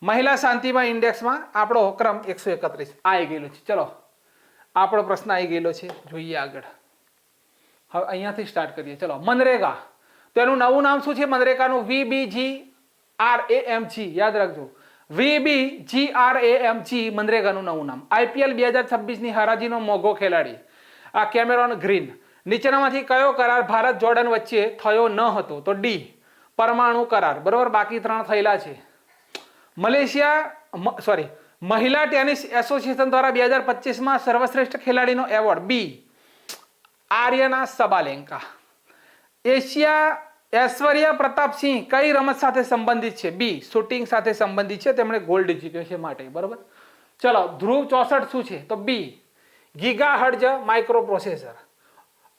મહિલા શાંતિમાં ઇન્ડેક્સમાં આપણો ક્રમ 131 આવી ગયેલો છે. ચલો, આપણો પ્રશ્ન આવી ગયેલો છે, જોઈએ આગળ. હવે અહીંયાથી સ્ટાર્ટ કરીએ. ચલો, મનરેગા. તો એનું નવું નામ શું છે? મનરેગાનું VBGRAMG. યાદ રાખજો, VBGRAMG મનરેગાનું નવું નામ. IPL 2026 ની હરાજીનો મોંઘો ખેલાડી આ કેમેરોન ગ્રીન. નીચેનામાંથી કયો કરાર ભારત જોર્ડન વચ્ચે થયો ન હતો? તો ડી પરમાણુ કરાર. બરોબર, બાકી 3 થયેલા છે. મહિલા ટેનિસ એસોસિએશન દ્વારા 2025માં સર્વશ્રેષ્ઠ ખેલાડીનો એવોર્ડ બી આર્યના સબાલેન્કા. ઐશ્વર્યા પ્રતાપ સિંહ કઈ રમત સાથે સંબંધિત છે? બી શૂટિંગ સાથે સંબંધિત છે. તેમણે ગોલ્ડ જીત્યો છે માટે. બરોબર. ચલો, ધ્રુવ 64 શું છે? તો બી ગીગાહર્ટ્ઝ માઇક્રો પ્રોસેસર.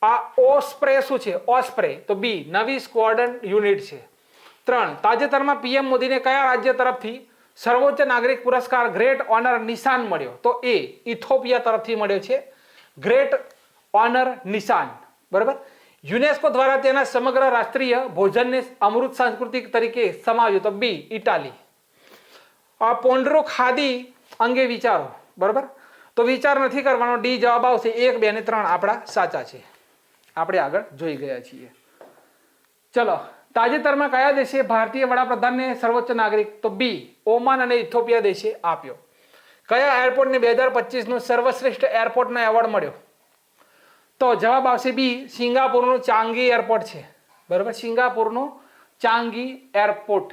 આ ઓસ્પ્રે શું છે? ઓસ્પ્રે તો બી નવી સ્ક્વોડ્રન યુનિટ છે. 3 તાજેતરમાં પીએમ મોદીને કયા રાજ્ય તરફથી સર્વોચ્ચ નાગરિક પુરસ્કાર ગ્રેટ ઓનર નિશાન મળ્યો? તો એ ઇથોપિયા તરફથી મળ્યો છે ગ્રેટ ઓનર નિશાન. બરાબર. યુનેસ્કો દ્વારા તેના સમગ્ર રાષ્ટ્રીય ભોજનને અમૃત સાંસ્કૃતિક તરીકે સમાવ્યું તો બી ઇટાલી. આ પોન્ડ્રો ખાદી અંગે વિચારો. બરાબર. તો વિચાર નથી કરવાનો, ડી જવાબ આવશે. 1, 2 અને 3 આપણા સાચા છે. આપણે આગળ જોઈ ગયા છીએ. ચલો, તાજેતરમાં કયા દેશે ભારતીય વડાપ્રધાનને સર્વોચ્ચ નાગરિક? તો બી ઓમાન અને ઇથોપિયા દેશે આપ્યો. કયા એરપોર્ટને 2025નો સર્વશ્રેષ્ઠ એરપોર્ટનો એવોર્ડ મળ્યો? તો જવાબ આવશે બી સિંગાપુરનું ચાંગી એરપોર્ટ છે. બરાબર, સિંગાપુરનું ચાંગી એરપોર્ટ.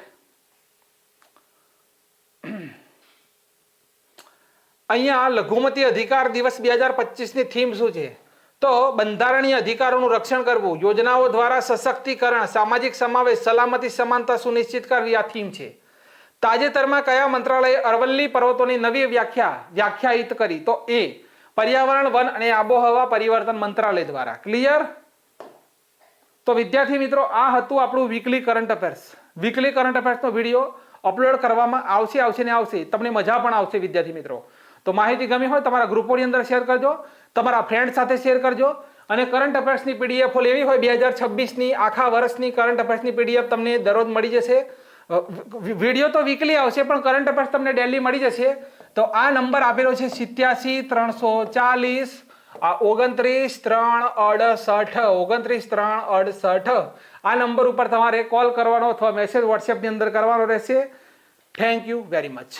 અહીંયા લઘુમતી અધિકાર દિવસ 2025ની થીમ શું છે? તો બંધારણીય અધિકારોનું રક્ષણ કરવું, યોજનાઓ દ્વારા સશક્તિકરણ, સામાજિક સમાવેશ, સલામતી, સમાનતા સુનિશ્ચિત કરવી આ થીમ છે. તાજેતરમાં કયા મંત્રાલયે અરવલ્લી પર્વતોની નવી વ્યાખ્યાયિત કરી? તો એ પર્યાવરણ, વન અને આબોહવા પરિવર્તન મંત્રાલય દ્વારા. ક્લિયર? તો વિદ્યાર્થી મિત્રો, આ હતું આપણું weekly current affairs. Weekly current અફેર્સનો વિડીયો અપલોડ કરવામાં આવશે ને આવશે. તમને મજા પણ આવશે વિદ્યાર્થી મિત્રો. તો માહિતી ગમી હોય તમારા ગ્રુપોની અંદર શેર કરજો, તમારા ફ્રેન્ડ સાથે શેર કરજો. અને કરંટ અફેર્સની પીડીએફ લેવી હોય 2026ની આખા વર્ષની કરંટ અફેર્સની પીડીએફ તમને દરરોજ મળી જશે. વિડીયો તો વીકલી આવશે પણ કરંટ અફેર્સ તમને ડેલી મળી જશે. તો આ નંબર આપેલો છે 87 340 29 368 આ નંબર ઉપર તમારે કોલ કરવાનો અથવા મેસેજ વોટ્સએપની અંદર કરવાનો રહેશે. Thank you very much.